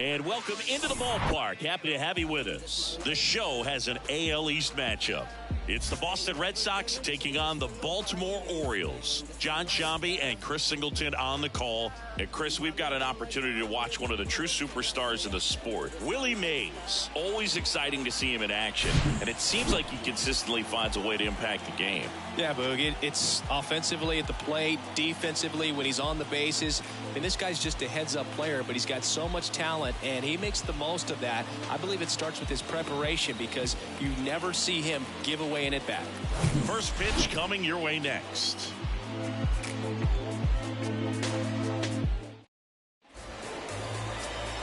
And welcome into the ballpark. Happy to have you with us. The show has an AL East matchup. It's the Boston Red Sox taking on the Baltimore Orioles. John Shambi and Chris Singleton on the call. And Chris, we've got an opportunity to watch one of the true superstars of the sport. Willie Mays. Always exciting to see him in action. And it seems like he consistently finds a way to impact the game. Yeah, Boog. It's offensively at the plate, defensively when he's on the bases. I mean, this guy's just a heads-up player, but he's got so much talent, and he makes the most of that. I believe it starts with his preparation because you never see him give away an at-bat. First pitch coming your way next.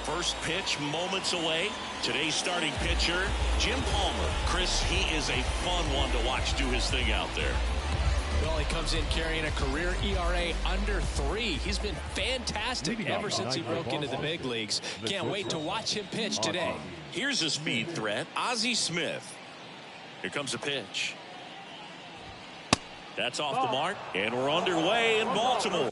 First pitch moments away. Today's starting pitcher, Jim Palmer. Chris, he is a fun one to watch do his thing out there. Well, he comes in carrying a career ERA under 3. He's been fantastic ever since he broke into the big leagues. Can't wait to watch him pitch today. Here's a speed threat, Ozzie Smith. Here comes a pitch. That's off the mark, and we're underway in Baltimore.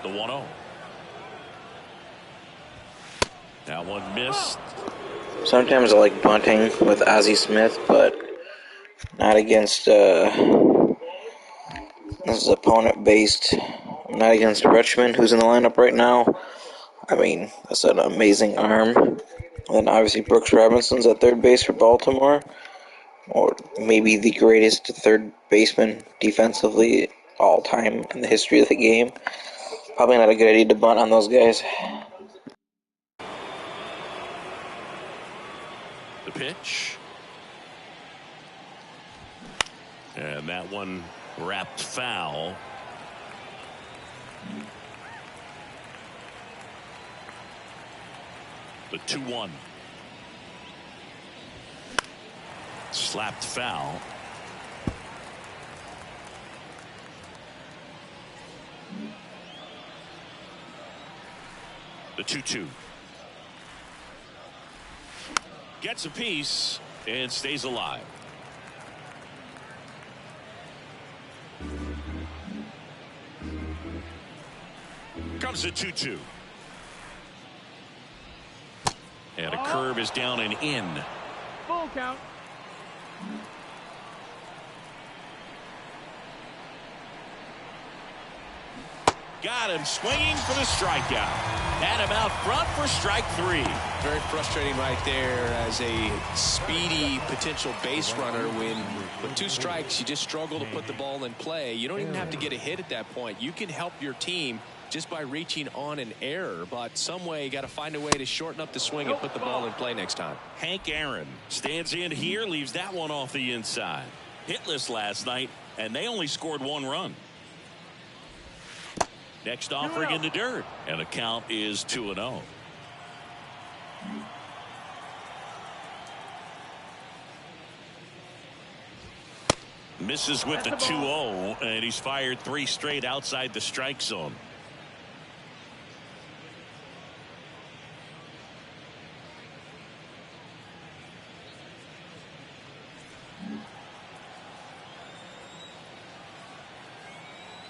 The 1-0. That one missed. Sometimes I like bunting with Ozzie Smith, but not against this is opponent-based. Not against Richmond, who's in the lineup right now. I mean, that's an amazing arm. And then obviously Brooks Robinson's at third base for Baltimore, or maybe the greatest third baseman defensively all time in the history of the game. Probably not a good idea to bunt on those guys. The pitch. And that one wrapped foul. The 2-1. Slapped foul. The 2-2. Gets a piece and stays alive. Comes the 2-2. And a curve is down and in. Full count. Got him swinging for the strikeout. Had him out front for strike 3. Very frustrating right there as a speedy potential base runner when with 2 strikes you just struggle to put the ball in play. You don't even have to get a hit at that point. You can help your team just by reaching on an error, but some way you got to find a way to shorten up the swing and put the ball in play next time. Hank Aaron stands in here, leaves that one off the inside. Hitless last night, and they only scored 1 run. Next offering in the dirt, and the count is 2-0. Misses with the 2-0, and he's fired 3 straight outside the strike zone.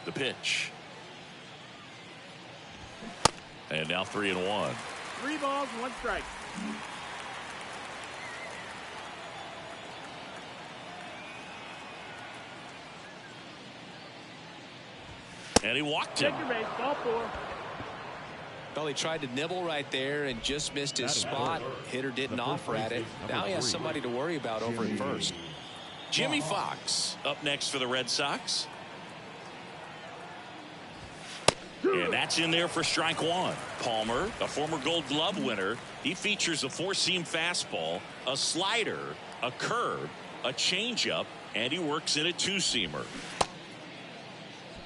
The pitch. And now 3-1. 3 balls, 1 strike. And he walked him. Check your base, ball 4. Well, he tried to nibble right there and just missed his spot. Hitter didn't offer at it. Now he has somebody to worry about over at first. Jimmy Fox up next for the Red Sox. And that's in there for strike 1. Palmer, a former Gold Glove winner, he features a 4-seam fastball, a slider, a curve, a changeup, and he works in a 2-seamer.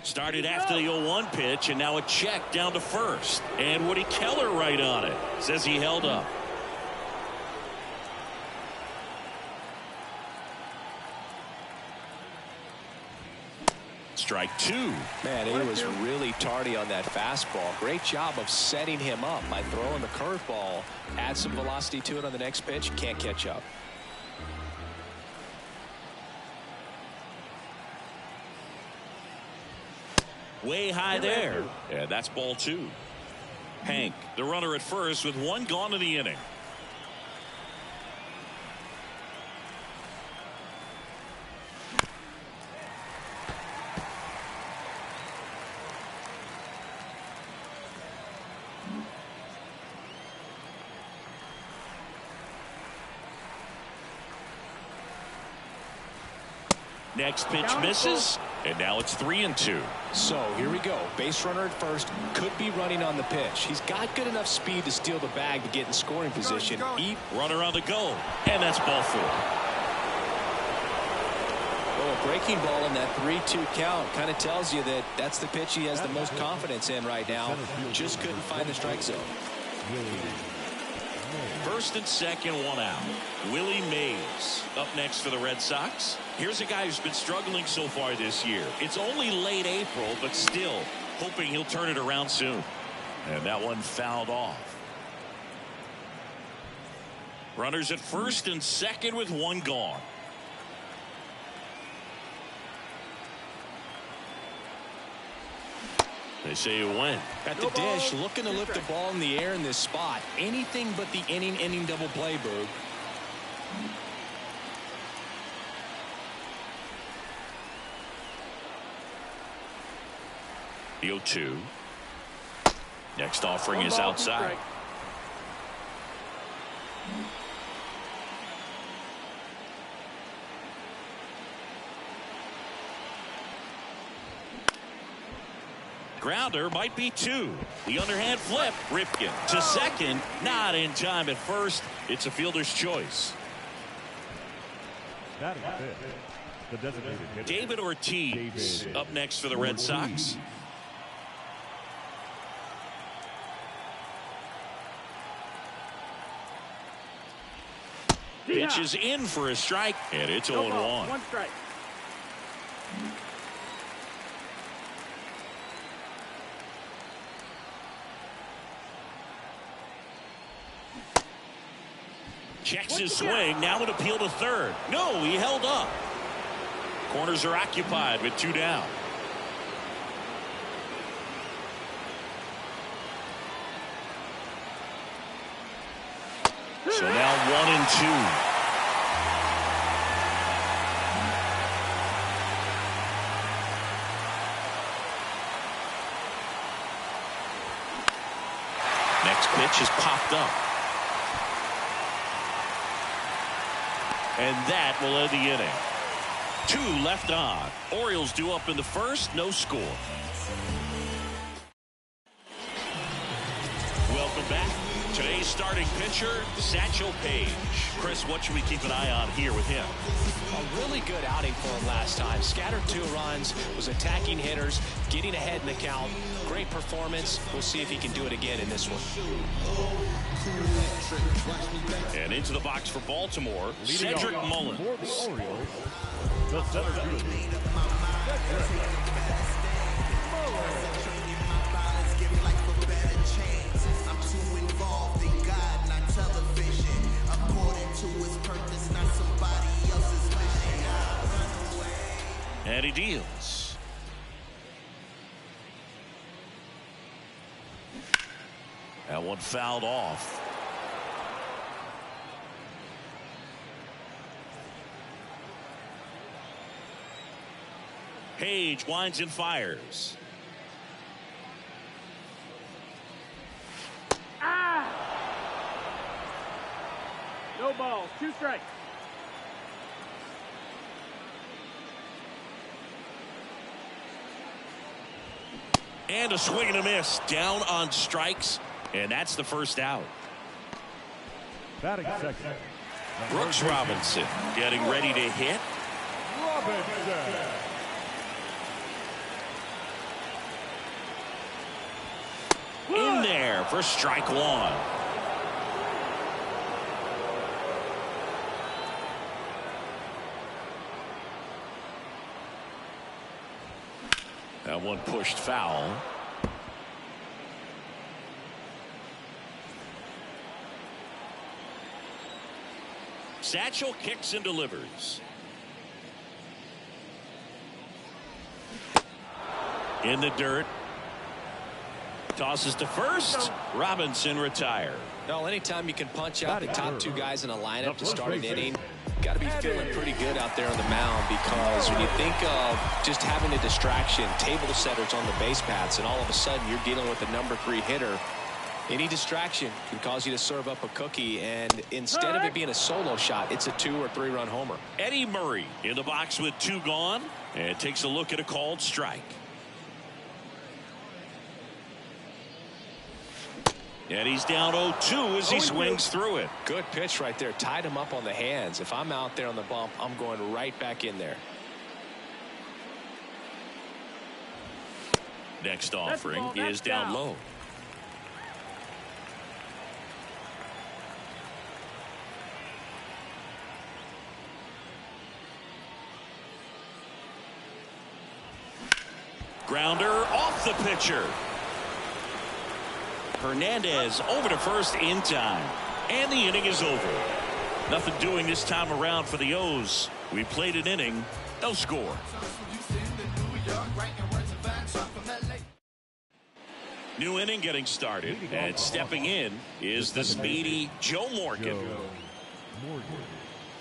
Started after the 0-1 pitch, and now a check down to first. And Woody Keller right on it. Says he held up. Strike 2. Man, he was really tardy on that fastball. Great job of setting him up by throwing the curveball. Add some velocity to it on the next pitch. Can't catch up. Way high there. And that's ball 2. Hank, the runner at first with 1 gone in the inning. Next pitch misses, and now it's 3-2. So here we go. Base runner at first, could be running on the pitch. He's got good enough speed to steal the bag to get in scoring position. Runner on the go, and that's ball 4. Well, a breaking ball in that 3-2 count kind of tells you that that's the pitch he has the most confidence in right now. Just couldn't find the strike zone. First and second, 1 out. Willie Mays up next for the Red Sox. Here's a guy who's been struggling so far this year. It's only late April, but still hoping he'll turn it around soon. And that one fouled off. Runners at first and second with 1 gone. They say it went. At the dish, looking to lift the ball in the air in this spot. Anything but the inning double play, Boog. The 0-2. Next offering is outside. Grounder might be 2. The underhand flip. Ripken to second. Not in time at first. It's a fielder's choice. The designated hitter. David Ortiz up next for the Red Sox. Pitch is in for a strike, and it's 0-1. 1 strike. Checks his swing. Now an appeal to third. No, he held up. Corners are occupied with 2 down. So now 1-2. Next pitch is popped up. And that will end the inning. 2 left on. Orioles due up in the first, no score. Welcome back. Today's starting pitcher, Satchel Paige. Chris, what should we keep an eye on here with him? A really good outing for him last time. Scattered 2 runs, was attacking hitters, getting ahead in the count. Great performance. We'll see if he can do it again in this one. And into the box for Baltimore, Cedric Mullins. For the Orioles, the center fielder. And he deals. That one fouled off. Page winds and fires. No balls. 2 strikes. And a swing and a miss. Down on strikes. And that's the first out. Batting second. Brooks Robinson getting ready to hit. Robinson. In there for strike 1. That one pushed foul. Satchel kicks and delivers. In the dirt. Tosses to first. Robinson retired. No, anytime you can punch out the top two guys in a lineup to start an inning, got to be feeling pretty good out there on the mound, because when you think of just having a distraction, table setters on the base paths, and all of a sudden you're dealing with the number 3 hitter, any distraction can cause you to serve up a cookie, and instead of it being a solo shot, it's a 2 or 3 run homer. Eddie Murray in the box with 2 gone, and takes a look at a called strike. And he's down 0-2 as he swings through it. Good pitch right there. Tied him up on the hands. If I'm out there on the bump, I'm going right back in there. Next offering is down low. Grounder off the pitcher. Hernandez over to first in time. And the inning is over. Nothing doing this time around for the O's. We played an inning, no score. New inning getting started. And stepping in is the speedy Joe Morgan.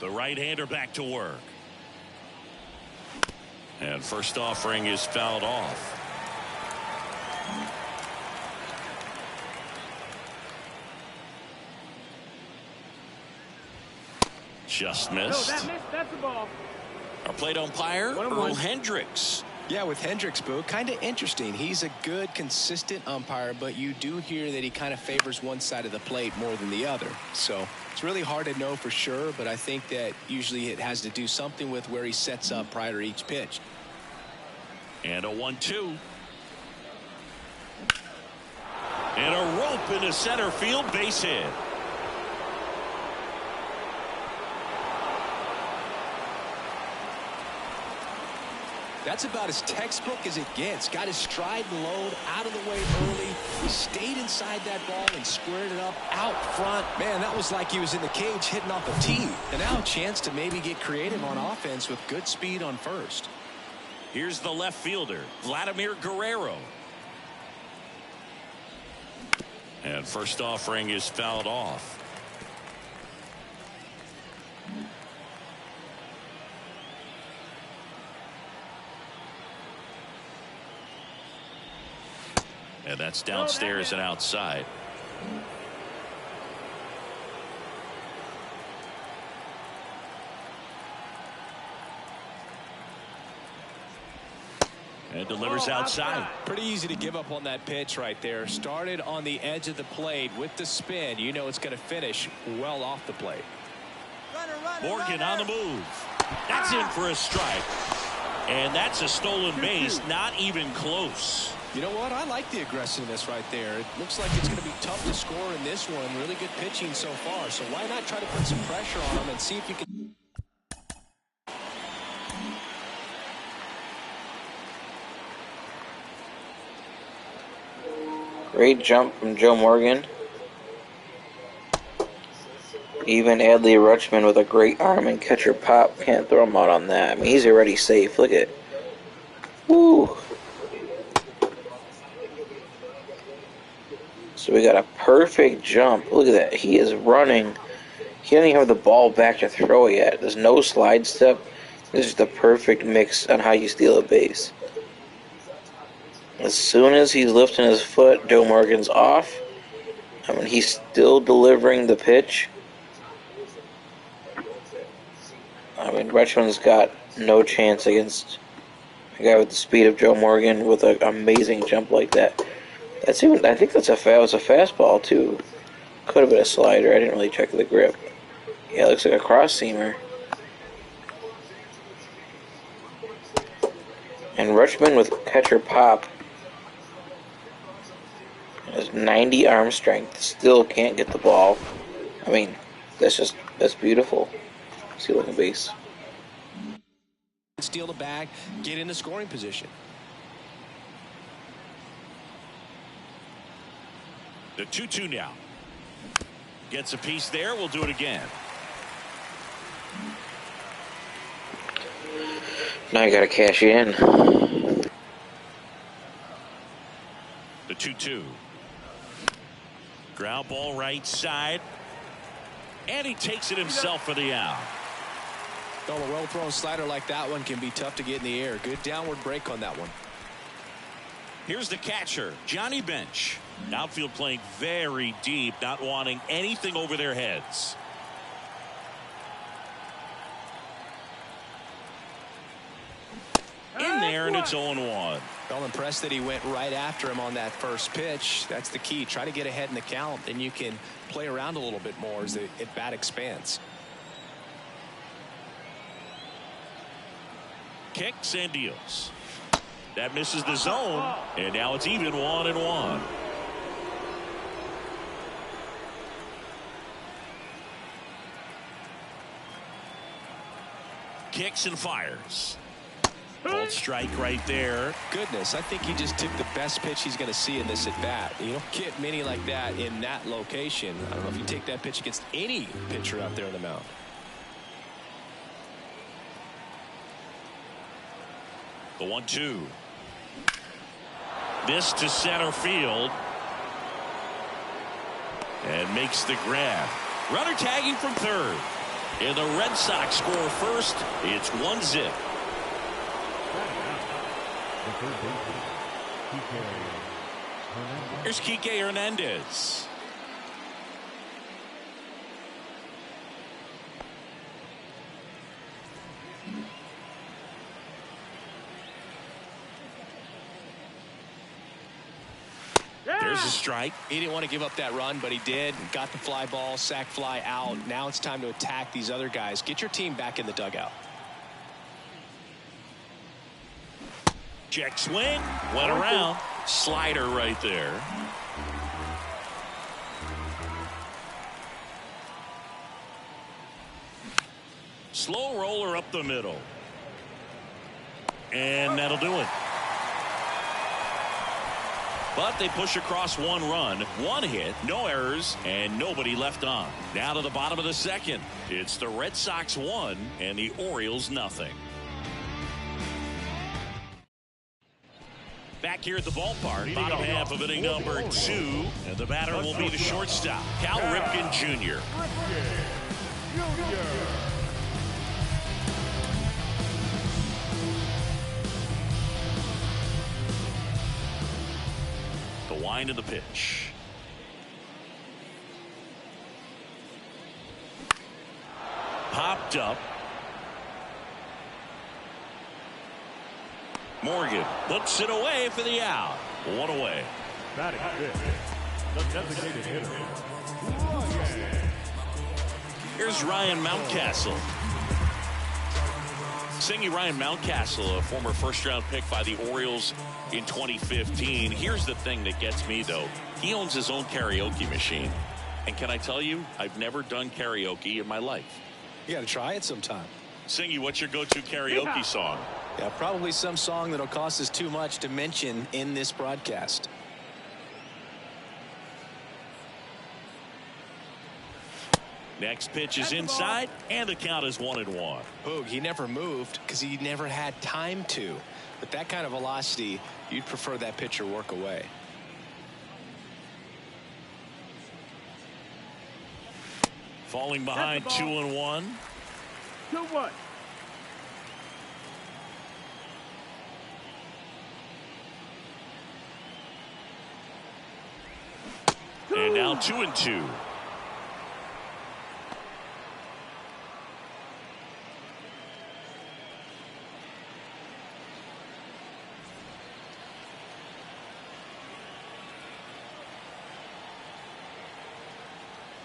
The right-hander back to work. And first offering is fouled off. Just missed. That's the ball. Our plate umpire, Earl Hendricks. Yeah, with Hendricks, Boo, kind of interesting. He's a good, consistent umpire, but you do hear that he kind of favors one side of the plate more than the other. So it's really hard to know for sure, but I think that usually it has to do something with where he sets up prior to each pitch. And a 1-2. And a rope into center field, base hit. That's about as textbook as it gets. Got his stride and load out of the way early. He stayed inside that ball and squared it up out front. Man, that was like he was in the cage hitting off a tee. And now a chance to maybe get creative on offense with good speed on first. Here's the left fielder, Vladimir Guerrero. And first offering is fouled off. And that's downstairs and outside. And delivers outside. Pretty easy to give up on that pitch right there. Started on the edge of the plate with the spin. You know it's going to finish well off the plate. Morgan on the move. That's in for a strike. And that's a stolen base. Not even close. You know what? I like the aggressiveness right there. It looks like it's going to be tough to score in this one. Really good pitching so far. So why not try to put some pressure on him and see if you can. Great jump from Joe Morgan. Even Adley Rutschman with a great arm and catcher pop. Can't throw him out on that. I mean, he's already safe. Look at it. Woo! So we got a perfect jump. Look at that. He is running. He doesn't even have the ball back to throw yet. There's no slide step. This is the perfect mix on how you steal a base. As soon as he's lifting his foot, Joe Morgan's off. I mean, he's still delivering the pitch. I mean, Rutschman's got no chance against a guy with the speed of Joe Morgan with an amazing jump like that. That's even. I think that's a fastball too. Could have been a slider. I didn't really check the grip. Yeah, it looks like a cross seamer. And Rutschman with catcher pop has 90 arm strength. Still can't get the ball. I mean, that's beautiful. Stealing a base. Steal the bag, get into scoring position. The 2-2 now. Gets a piece there. We'll do it again. Now you gotta cash in. The 2-2. Ground ball right side. And he takes it himself for the out. Well, a well-thrown slider like that one can be tough to get in the air. Good downward break on that one. Here's the catcher, Johnny Bench. Outfield playing very deep, not wanting anything over their heads. In there, and it's 0-1. Well, impressed that he went right after him on that first pitch. That's the key. Try to get ahead in the count, then you can play around a little bit more as the at-bat expands. Kicks and deals. That misses the zone, and now it's even 1-1. Kicks and fires. Called strike right there. Goodness, I think he just took the best pitch he's going to see in this at bat. You don't get many like that in that location. I don't know if you take that pitch against any pitcher out there on the mound. The 1-2. This to center field. And makes the grab. Runner tagging from third. And the Red Sox score first. It's 1-0. Here's Kike Hernandez. There's a strike. He didn't want to give up that run, but he did. Got the fly ball, sac fly out. Now it's time to attack these other guys. Get your team back in the dugout. Check swing. Went around. Slider right there. Slow roller up the middle. And that'll do it. But they push across one run, one hit, no errors, and nobody left on. Now to the bottom of the second. It's the Red Sox 1 and the Orioles nothing. Back here at the ballpark, bottom half of inning number 2, and the batter will be the shortstop, Cal Ripken Jr. The wind of the pitch. Popped up. Morgan puts it away for the out. One away. Batting fifth, the designated hitter, Here's Ryan Mountcastle. Singing Ryan Mountcastle, a former first-round pick by the Orioles in 2015. Here's the thing that gets me, though. He owns his own karaoke machine. And can I tell you, I've never done karaoke in my life. You got to try it sometime. Singy, what's your go-to karaoke song? Yeah, probably some song that'll cost us too much to mention in this broadcast. Next pitch is inside, and the count is 1-1. Boog, he never moved because he never had time to. With that kind of velocity, you'd prefer that pitcher work away. Falling behind 2-1. 2-1. And now 2-2.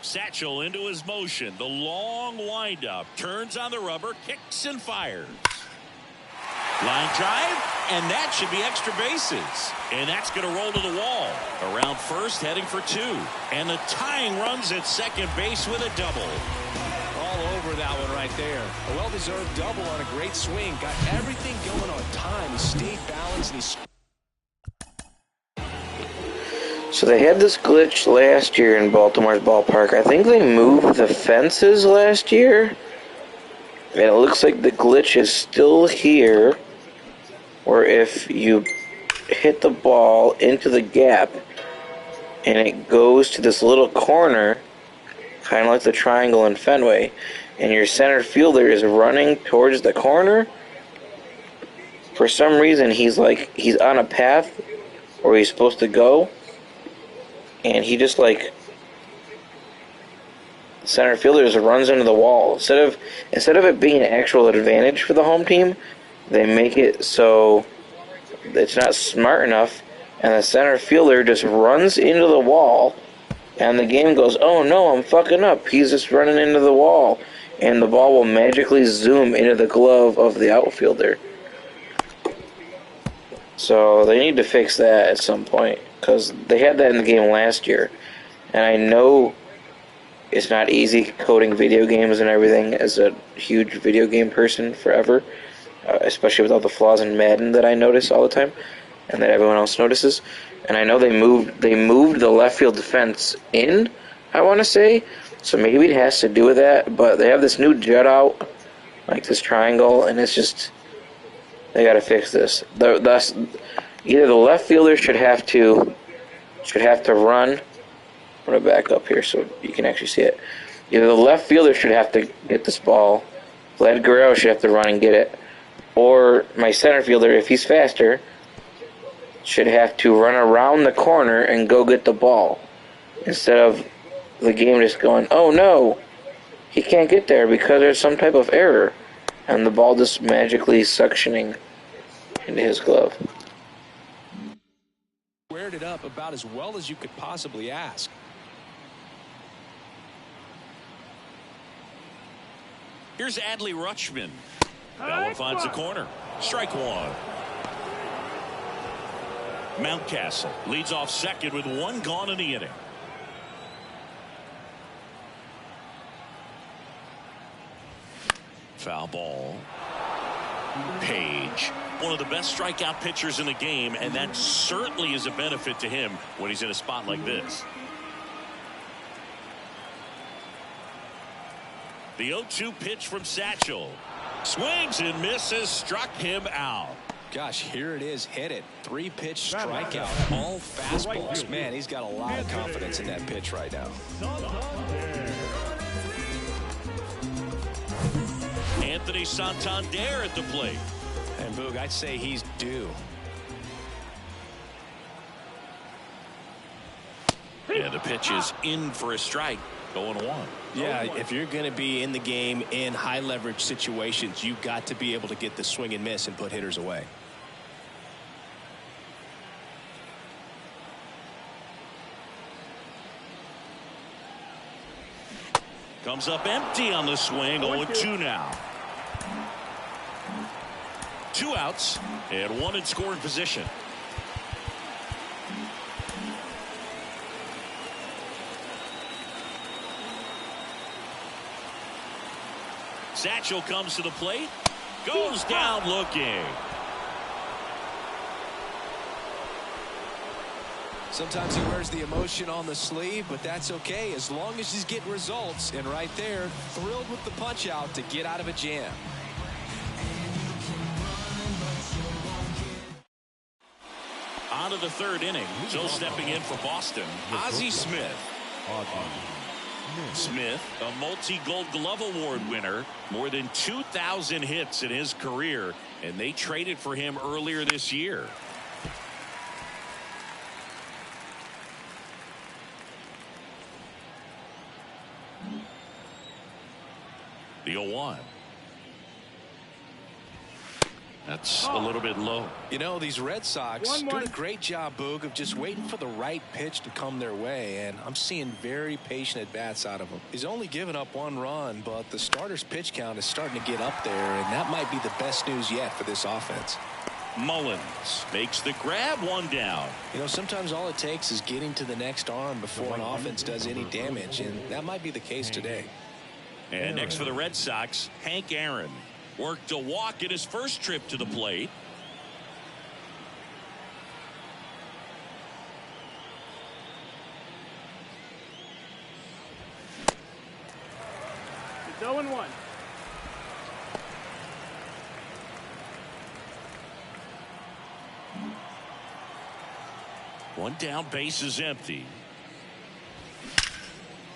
Satchel into his motion. The long windup. Turns on the rubber. Kicks and fires. Line drive. And that should be extra bases. And that's going to roll to the wall. Around first, heading for 2. And the tying runs at second base with a double. All over that one right there. A well-deserved double on a great swing. Got everything going on time. He stayed balanced and he... So they had this glitch last year in Baltimore's ballpark. I think they moved the fences last year. And it looks like the glitch is still here. Where if you hit the ball into the gap, and it goes to this little corner, kind of like the triangle in Fenway, and your center fielder is running towards the corner. For some reason, he's on a path where he's supposed to go, and he just center fielder just runs into the wall. Instead of it being an actual advantage for the home team, they make it so it's not smart enough, and the center fielder just runs into the wall, and the game goes, oh no, I'm fucking up. He's just running into the wall, and the ball will magically zoom into the glove of the outfielder. So they need to fix that at some point, because they had that in the game last year, and I know it's not easy coding video games and everything as a huge video game person forever, especially with all the flaws in Madden that I notice all the time and that everyone else notices. And I know they moved the left field defense in, I want to say, so maybe it has to do with that, but they have this new jut out, like this triangle, and it's just, they got to fix this. Either the left fielder should have to run. I'm going to back up here so you can actually see it. Either the left fielder should have to get this ball, Vlad Guerrero should have to run and get it, or my center fielder, if he's faster, should have to run around the corner and go get the ball, instead of the game just going, oh no, he can't get there because there's some type of error, and the ball just magically suctioning into his glove. Squared it up about as well as you could possibly ask. Here's Adley Rutschman. That one finds the corner. Strike one. Mountcastle leads off second with one gone in the inning. Foul ball. Page, one of the best strikeout pitchers in the game, and that certainly is a benefit to him when he's in a spot like this. The 0-2 pitch from Satchel. Swings and misses, struck him out. Gosh, here it is. Hit it. 3-pitch strikeout. All fastballs. Man, he's got a lot of confidence in that pitch right now. Anthony Santander at the plate. And Boog, I'd say he's due. Yeah, the pitch is in for a strike. 0-1. Yeah, if you're going to be in the game in high leverage situations, you've got to be able to get the swing and miss and put hitters away. Comes up empty on the swing. 0-2 now. 2 outs and 1 in scoring position. Satchel comes to the plate, goes down looking. Sometimes he wears the emotion on the sleeve, but that's okay as long as he's getting results. And right there, thrilled with the punch out to get out of a jam. On to the third inning. So stepping in for Boston, Ozzie Smith. Smith, a multi-Gold Glove Award winner, more than 2,000 hits in his career, and they traded for him earlier this year. The 0-1. That's a little bit low. You know, these Red Sox doing a great job, Boog, of just waiting for the right pitch to come their way, and I'm seeing very patient at-bats out of him. He's only given up 1 run, but the starter's pitch count is starting to get up there, and that might be the best news yet for this offense. Mullins makes the grab, 1 down. You know, sometimes all it takes is getting to the next arm before an offense does any damage, and that might be the case today. And next for the Red Sox, Hank Aaron. Worked a walk in his first trip to the plate. It's 0-1. One down, base is empty.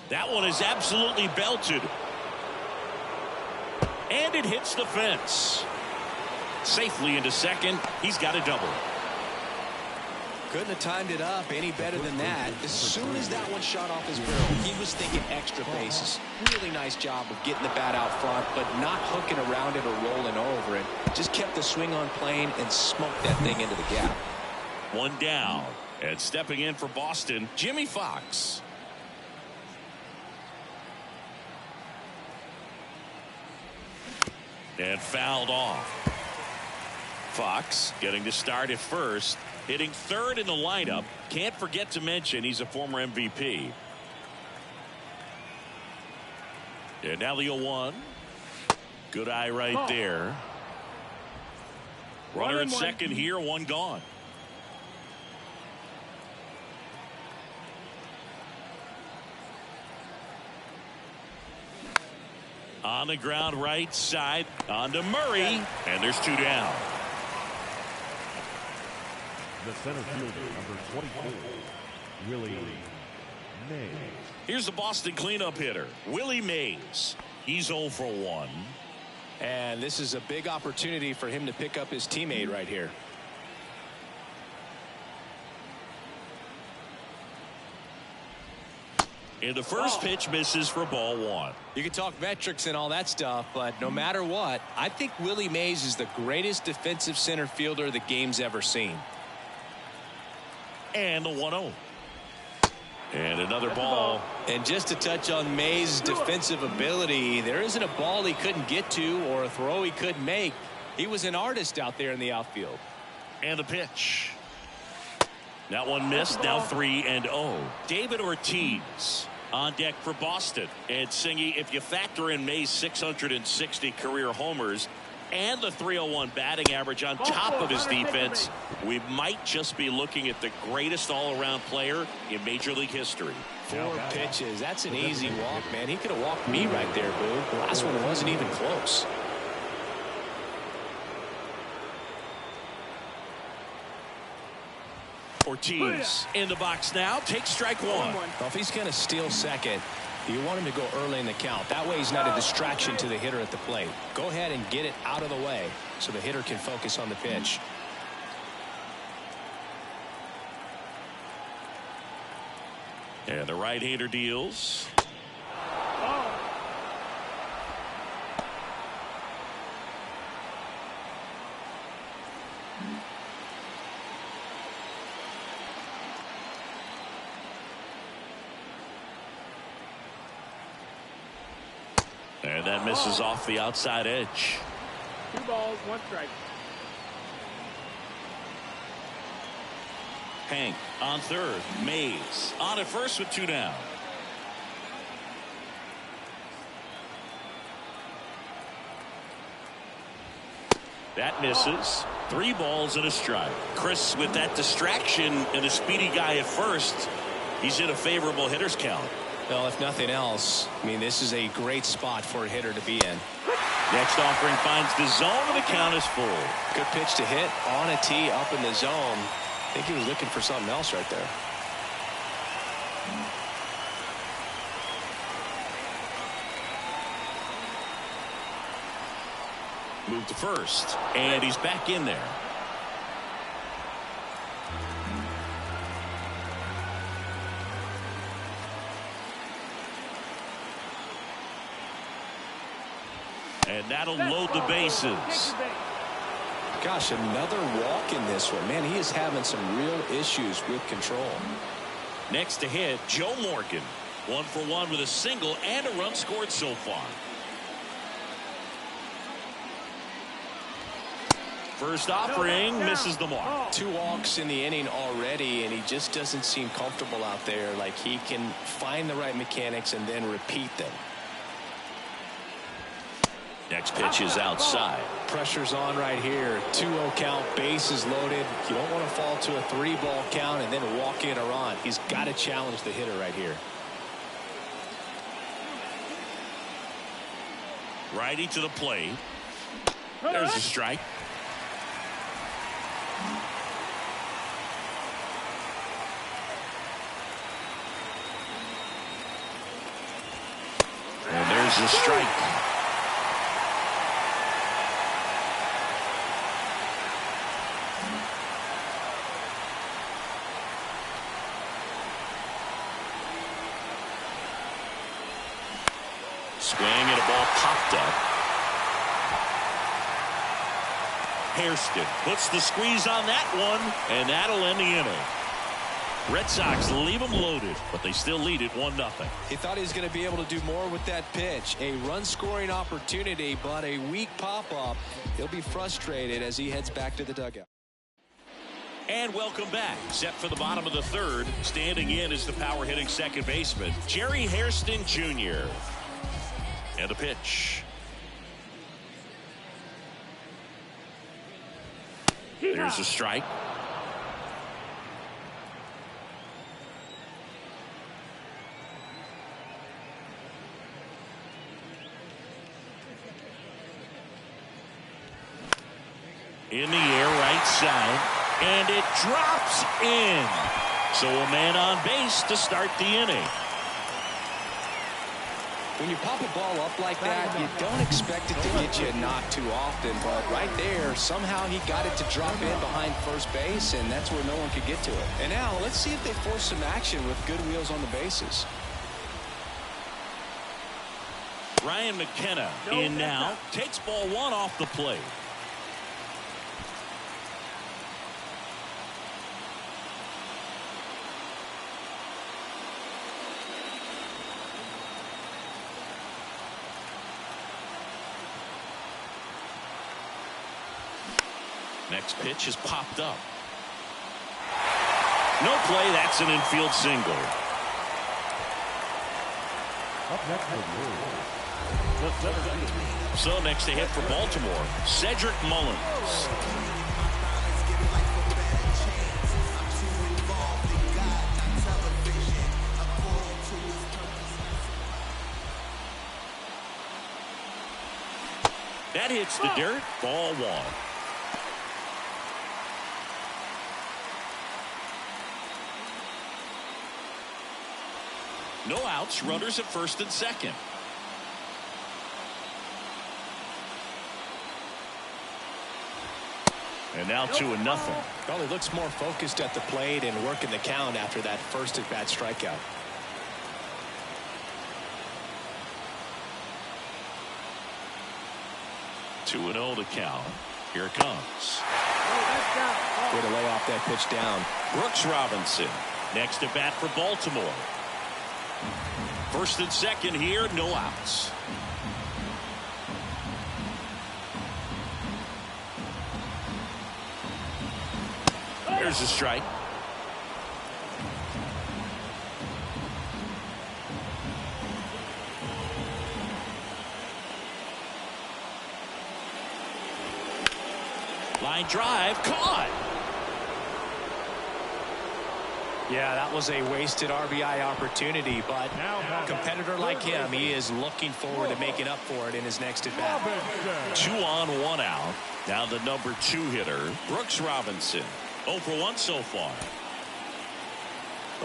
That one is absolutely belted. And it hits the fence. Safely into second. He's got a double. Couldn't have timed it up any better than that. As soon as that one shot off his barrel, he was thinking extra bases. Really nice job of getting the bat out front, but not hooking around it or rolling over it. Just kept the swing on plane and smoked that thing into the gap. One down. And stepping in for Boston, Jimmy Fox. And fouled off. Fox getting to start at first. Hitting third in the lineup. Can't forget to mention he's a former MVP. And now the 0-1. Good eye right there. Runner at second here, one gone. On the ground right side. On to Murray. And there's two down. The center fielder, number 24, Willie Mays. Here's the Boston cleanup hitter, Willie Mays. He's 0 for 1. And this is a big opportunity for him to pick up his teammate right here. And the first pitch misses for ball 1. You can talk metrics and all that stuff, but no matter what, I think Willie Mays is the greatest defensive center fielder the game's ever seen. And the 1-0. And another ball. And just to touch on Mays' defensive ability, there isn't a ball he couldn't get to or a throw he couldn't make. He was an artist out there in the outfield. And the pitch. That one missed. Now 3-0. David Ortiz on deck for Boston. And Singy, if you factor in Mays' 660 career homers and the .301 batting average on top of his defense, we might just be looking at the greatest all-around player in Major League history. 4 pitches. That's an easy walk, man. He could have walked me right there, Boo. The last one wasn't even close. Ortiz in the box now. Takes strike 1. Well, if he's going to steal second, you want him to go early in the count. That way he's not a distraction to the hitter at the plate. Go ahead and get it out of the way so the hitter can focus on the pitch. And the right-hander deals. And that misses off the outside edge. 2 balls, 1 strike. Hank on third. Mays on at first with 2 down. That misses. 3 balls and a strike. Chris, with that distraction and a speedy guy at first, he's in a favorable hitter's count. Well, if nothing else, I mean, this is a great spot for a hitter to be in. Next offering finds the zone, and the count is full. Good pitch to hit on a tee up in the zone. I think he was looking for something else right there. Move to first, and he's back in there. And that'll load the bases. Gosh, another walk in this one. Man, he is having some real issues with control. Next to hit, Joe Morgan. 1 for 1 with a single and a run scored so far. First offering misses the mark. 2 walks in the inning already, and he just doesn't seem comfortable out there. Like he can find the right mechanics and then repeat them. Next pitch is outside. Pressure's on right here. 2-0 count, bases loaded. You don't want to fall to a 3-ball count and then walk in or on. He's got to challenge the hitter right here. Righty to the plate. There's a strike. There's a strike. Swing and a ball popped up. Hairston puts the squeeze on that one, and that'll end the inning. Red Sox leave them loaded, but they still lead it 1-0. He thought he was going to be able to do more with that pitch. A run-scoring opportunity, but a weak pop-up. He'll be frustrated as he heads back to the dugout. And welcome back. Set for the bottom of the third. Standing in is the power-hitting second baseman, Jerry Hairston Jr. And the pitch. There's a strike. In the air, right side, and it drops in. So a man on base to start the inning. When you pop a ball up like that, you don't expect it to get you a knock too often, but right there, somehow he got it to drop in behind first base, and that's where no one could get to it. And now, let's see if they force some action with good wheels on the bases. Ryan McKenna in now, takes ball one off the plate. Next pitch is popped up. No play. That's an infield single. Up next for the center field. So next to hit for Baltimore, Cedric Mullins. That hits the dirt. Ball one. No outs, runners at first and second. And now 2-0. Well, he looks more focused at the plate and working the count after that first at-bat strikeout. Two and 0 to count. Here it comes. Way to lay off that pitch down. Brooks Robinson next at bat for Baltimore. First and second here, no outs. There's a strike. Line drive, caught. Yeah, that was a wasted RBI opportunity, but a competitor like him, he is looking forward to making up for it in his next at-bat. 2 on, 1 out. Now the number 2 hitter, Brooks Robinson. 0 for 1 so far.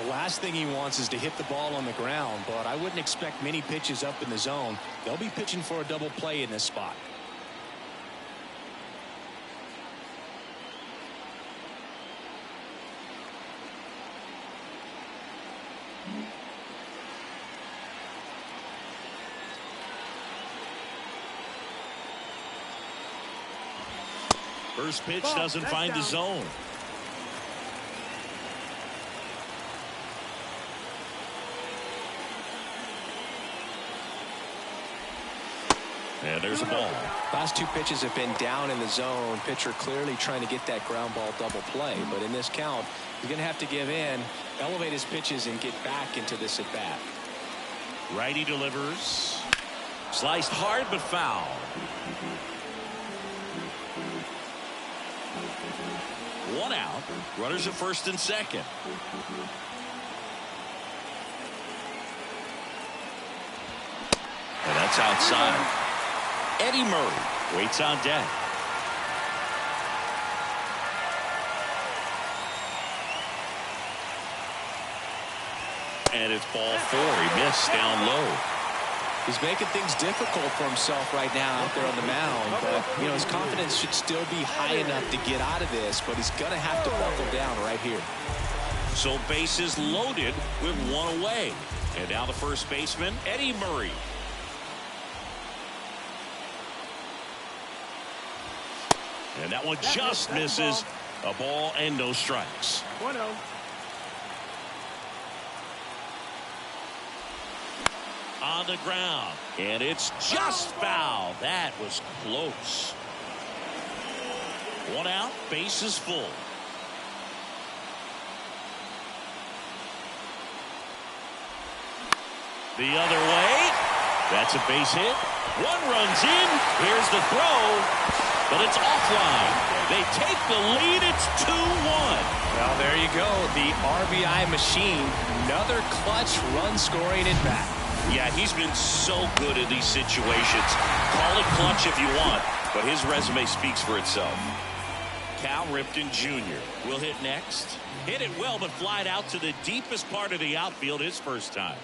The last thing he wants is to hit the ball on the ground, but I wouldn't expect many pitches up in the zone. They'll be pitching for a double play in this spot. First pitch doesn't find the zone. And there's a ball. Last 2 pitches have been down in the zone. Pitcher clearly trying to get that ground ball double play. But in this count, he's going to have to give in, elevate his pitches, and get back into this at bat. Righty delivers. Sliced hard but foul. One out. Runners at first and second. And that's outside. Eddie Murray waits on deck. And it's ball 4. He missed down low. He's making things difficult for himself right now out there on the mound. But, you know, his confidence should still be high enough to get out of this, but he's going to have to buckle down right here. So bases loaded with one away. And now the first baseman, Eddie Murray. And that one just misses. A ball and no strikes. 1-0. On the ground. And it's just foul. That was close. One out. Bases full. The other way. That's a base hit. One runs in. Here's the throw. But it's offline. They take the lead. It's 2-1. Well, there you go. The RBI machine. Another clutch run scoring at bat. Yeah, he's been so good in these situations. Call it clutch if you want, but his resume speaks for itself. Cal Ripken Jr. will hit next. Hit it well, but flied out to the deepest part of the outfield his first time.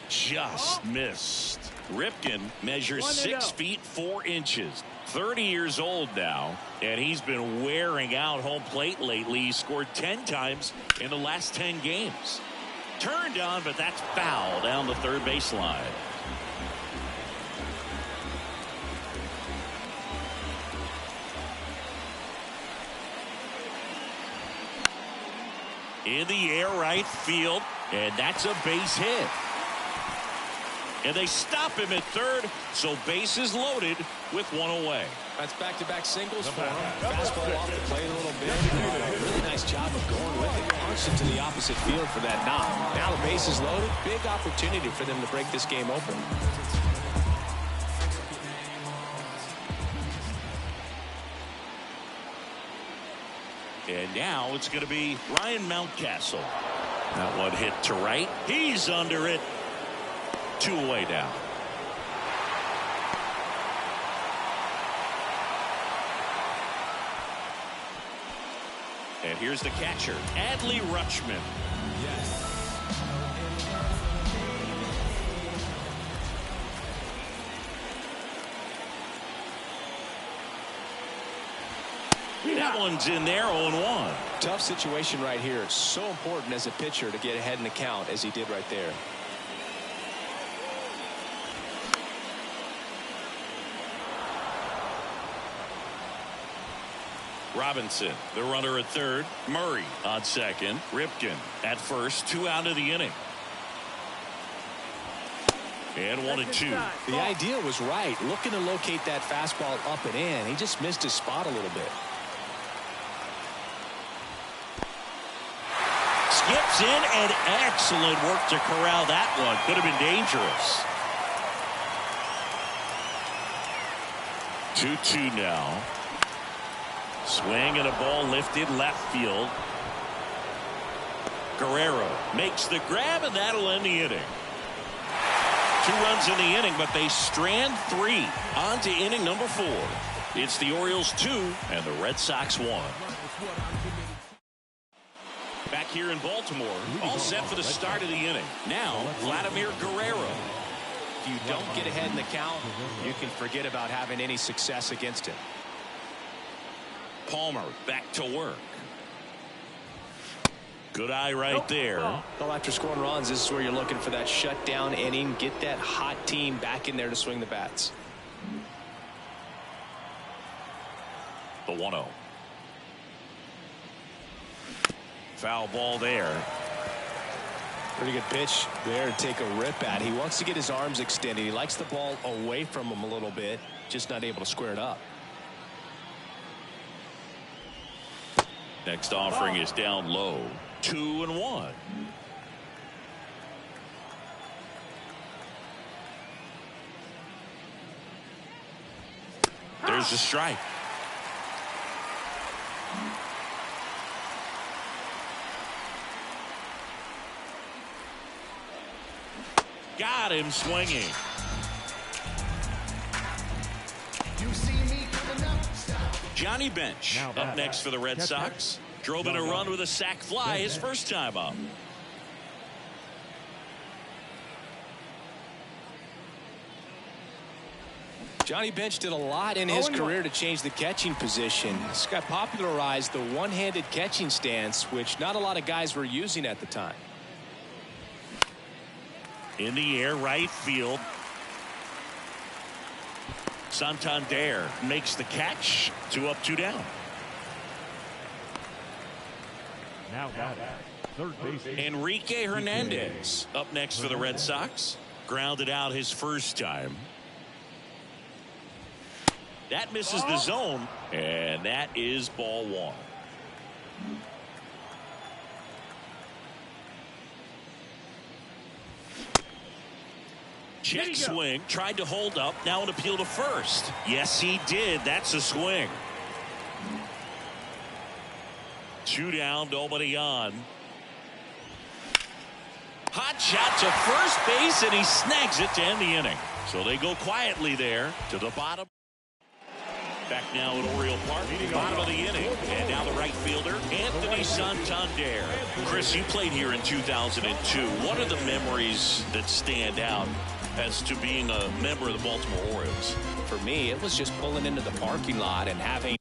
Just missed. Ripken measures 6 feet 4 inches. 30 years old now, and he's been wearing out home plate lately. He scored 10 times in the last 10 games. Turned on, but that's foul down the third baseline. In the air right field, and that's a base hit. And they stop him at third, so bases loaded with one away. That's back-to-back singles for him. Fastball off the plate a little bit. Really nice job of going with it. Punched into the opposite field for that knock. Now the bases loaded. Big opportunity for them to break this game open. And now it's going to be Ryan Mountcastle. That one hit to right. He's under it. 2 away now. And here's the catcher, Adley Rutschman. That one's in there, 0-1. Tough situation right here. It's so important as a pitcher to get ahead in the count as he did right there. Robinson, the runner at third. Murray on second. Ripken at first. 2 out of the inning. And 1-2. The idea was right. Looking to locate that fastball up and in. He just missed his spot a little bit. Skips in, and excellent work to corral that one. Could have been dangerous. 2-2 now. Swing and a ball lifted left field. Guerrero makes the grab, and that'll end the inning. 2 runs in the inning, but they strand 3. On to inning number 4. It's the Orioles 2 and the Red Sox 1. Back here in Baltimore, all set for the start of the inning. Now, Vladimir Guerrero. If you don't get ahead in the count, you can forget about having any success against him. Palmer back to work. Good eye right there. Well, after scoring runs, this is where you're looking for that shutdown inning. Get that hot team back in there to swing the bats. The 1-0. Foul ball there. Pretty good pitch there to take a rip at. He wants to get his arms extended. He likes the ball away from him a little bit, just not able to square it up. Next offering is down low. 2-1. There's a strike. Got him swinging. Johnny Bench up next for the Red Sox. Drove in a run with a sac fly his first time up. Johnny Bench did a lot in his career to change the catching position. This guy popularized the one-handed catching stance, which not a lot of guys were using at the time. In the air, right field. Santander makes the catch. 2 up, 2 down. Now batting, third base. Enrique Hernandez up next for the Red Sox. Grounded out his first time. That misses the zone, and that is ball 1. Check swing, tried to hold up, now an appeal to first. Yes, he did. That's a swing. 2 down, nobody on. Hot shot to first base, and he snags it to end the inning. So they go quietly there to the bottom. Back now at Oriole Park, bottom of the inning. And now the right fielder, Anthony Santander. Chris, you played here in 2002. What are the memories that stand out as to being a member of the Baltimore Orioles? For me, it was just pulling into the parking lot and having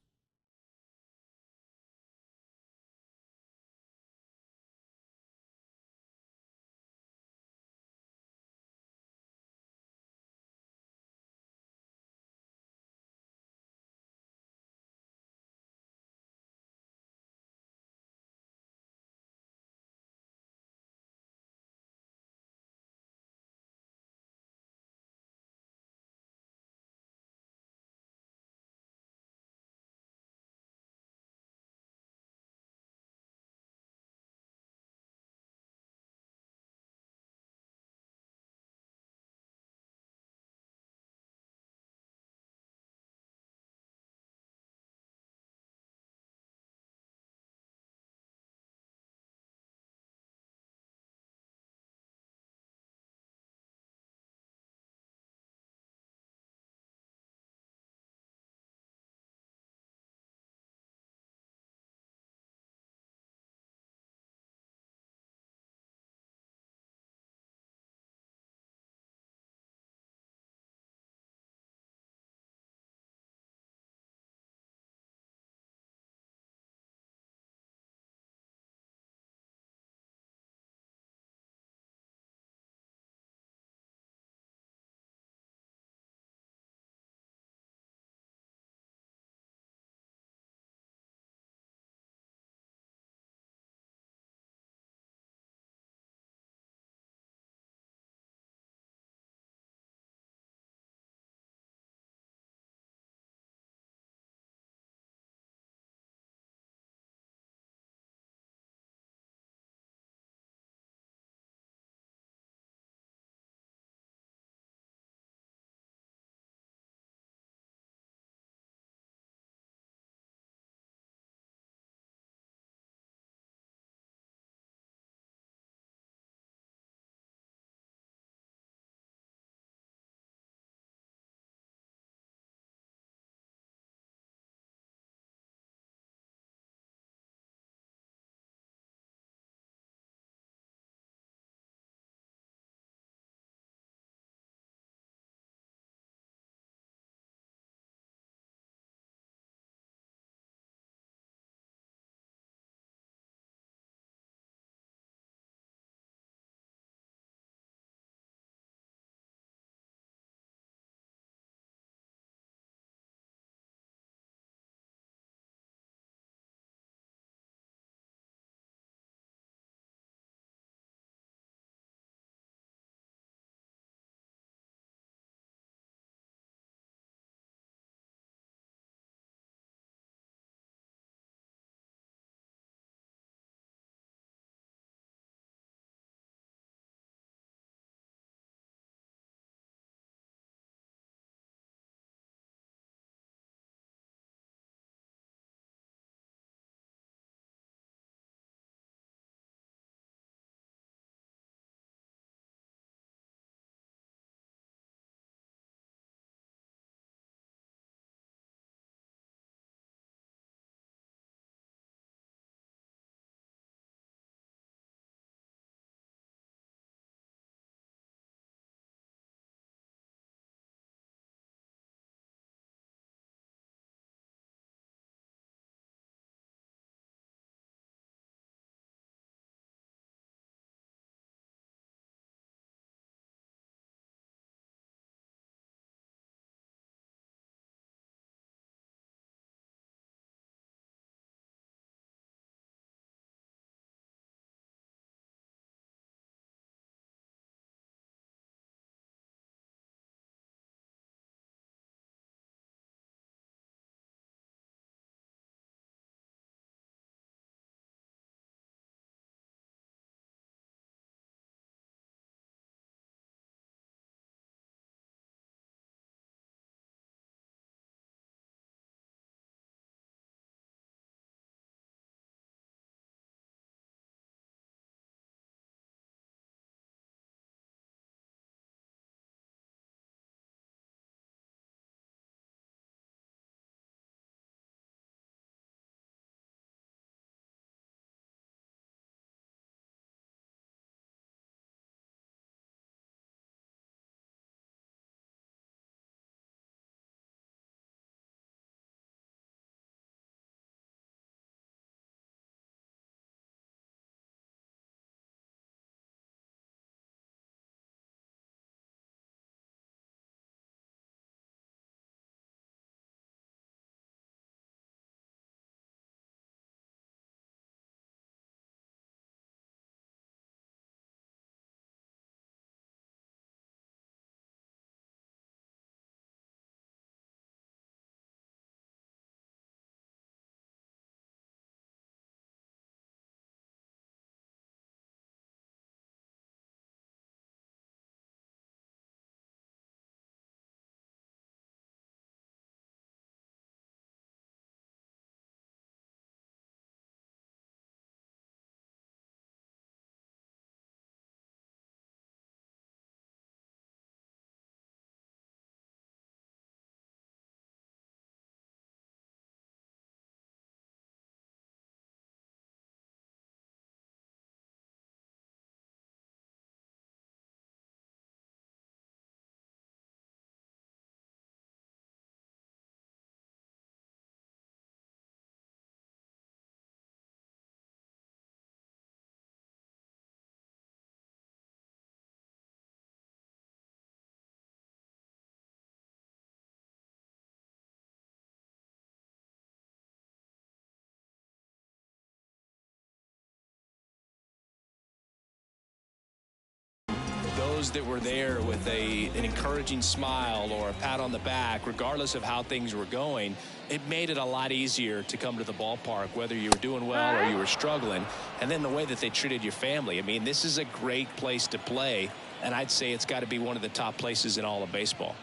those that were there with an encouraging smile or a pat on the back, regardless of how things were going, it made it a lot easier to come to the ballpark, whether you were doing well or you were struggling. And then the way that they treated your family. I mean, this is a great place to play, and I'd say it's got to be one of the top places in all of baseball.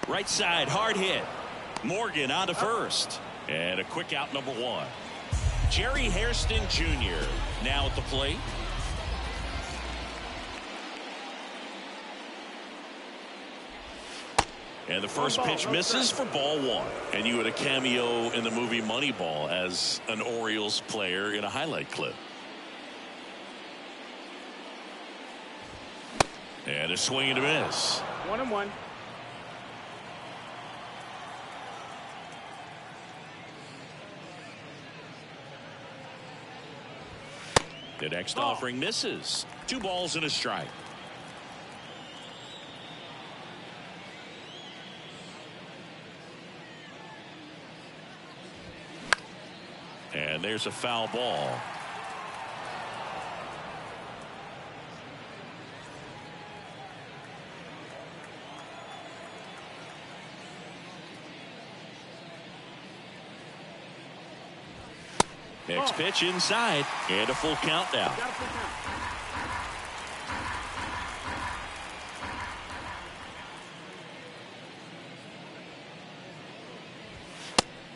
Right side, hard hit. Morgan on to first. And a quick out, number one. Jerry Hairston Jr. now at the plate. And the first pitch misses for ball one. And you had a cameo in the movie Moneyball as an Orioles player in a highlight clip. And a swing and a miss. 1-1. The next offering misses. 2 balls and a strike. And there's a foul ball. Next pitch inside, and a full count now.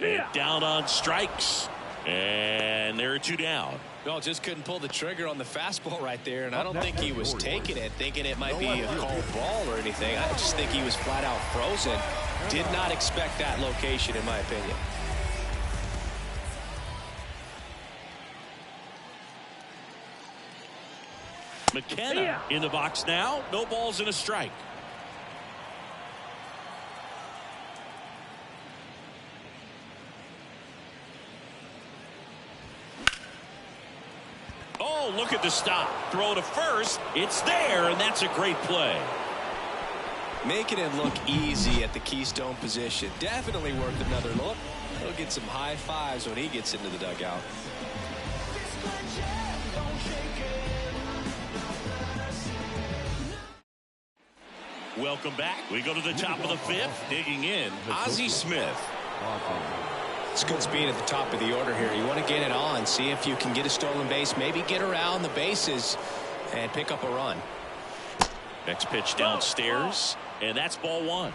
And down on strikes, and there are 2 down. No, just couldn't pull the trigger on the fastball right there, and I don't think he was taking it, thinking it might be a called ball or anything. I just think he was flat out frozen. Did not expect that location, in my opinion. McKenna in the box now. No balls and a strike. Oh, look at the stop. Throw to first. It's there, and that's a great play. Making it look easy at the Keystone position. Definitely worth another look. He'll get some high fives when he gets into the dugout. Welcome back. We go to the top of the 5th. Digging in, Ozzie Smith. It's good speed at the top of the order here. You want to get it on, see if you can get a stolen base, maybe get around the bases and pick up a run. Next pitch downstairs, and that's ball one.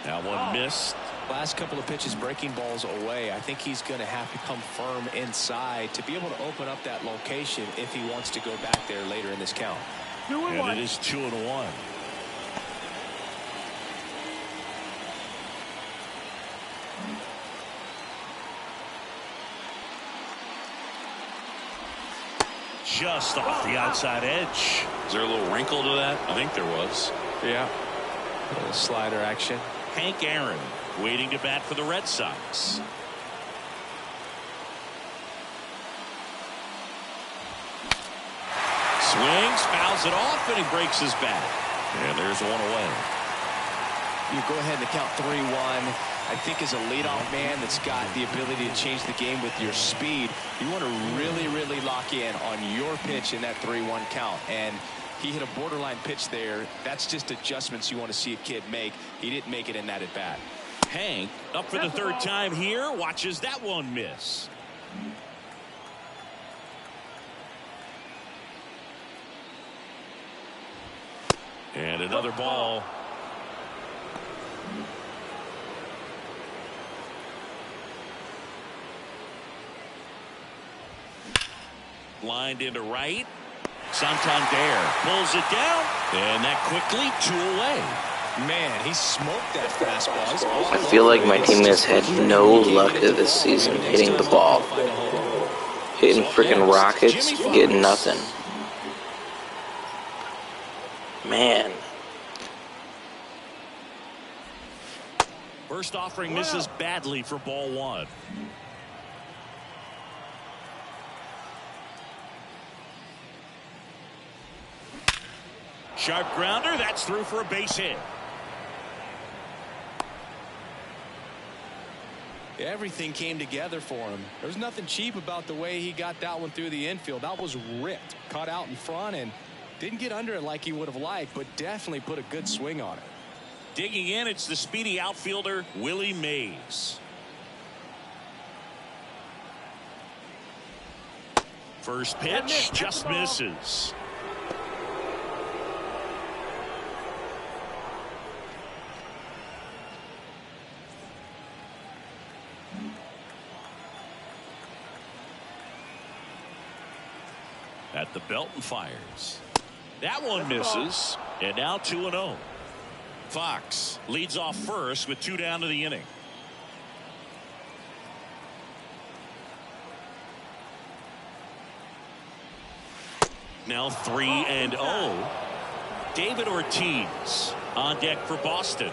Now one missed. Last couple of pitches breaking balls away. I think he's going to have to come firm inside to be able to open up that location if he wants to go back there later in this count. 2-1. And it is 2-1. Just off the outside edge. Is there a little wrinkle to that? I think there was. Yeah. A little slider action. Hank Aaron waiting to bat for the Red Sox. Swings, fouls it off, and he breaks his bat. And there's one away. You go ahead and count 3-1. I think as a leadoff man that's got the ability to change the game with your speed, you want to really lock in on your pitch in that 3-1 count. And he hit a borderline pitch there. That's just adjustments you want to see a kid make. He didn't make it in that at bat. Hank up for the 3rd time here. Watches that one miss. And another ball. Lined into right. Santander pulls it down, and that quickly 2 away. Man, he smoked that fastball. I feel like my team has had no luck this season hitting the ball. Hitting freaking rockets, getting nothing. Man. First offering misses badly for ball one. Sharp grounder, that's through for a base hit. Everything came together for him. There was nothing cheap about the way he got that one through the infield. That was ripped, caught out in front, and didn't get under it like he would have liked, but definitely put a good swing on it. Digging in, it's the speedy outfielder, Willie Mays. First pitch just misses. At the belt and fires. That one misses. And now 2-0. Fox leads off first with 2 down to the inning. Now 3-0. David Ortiz on deck for Boston.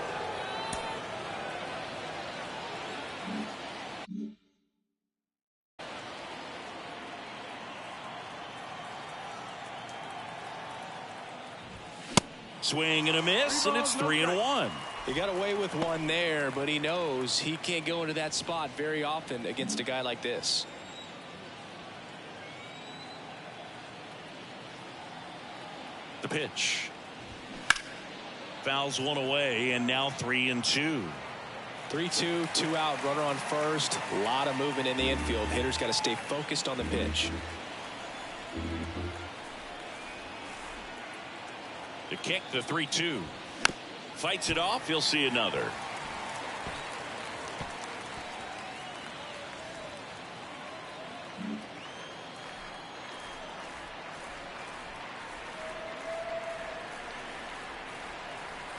Swing and a miss, and it's 3-1. He got away with one there, but he knows he can't go into that spot very often against a guy like this. The pitch. Fouls one away, and now 3-2. 3-2, 2 out, runner on first. A lot of movement in the infield. Hitter's got to stay focused on the pitch. The kick, the 3-2. Fights it off. He'll see another.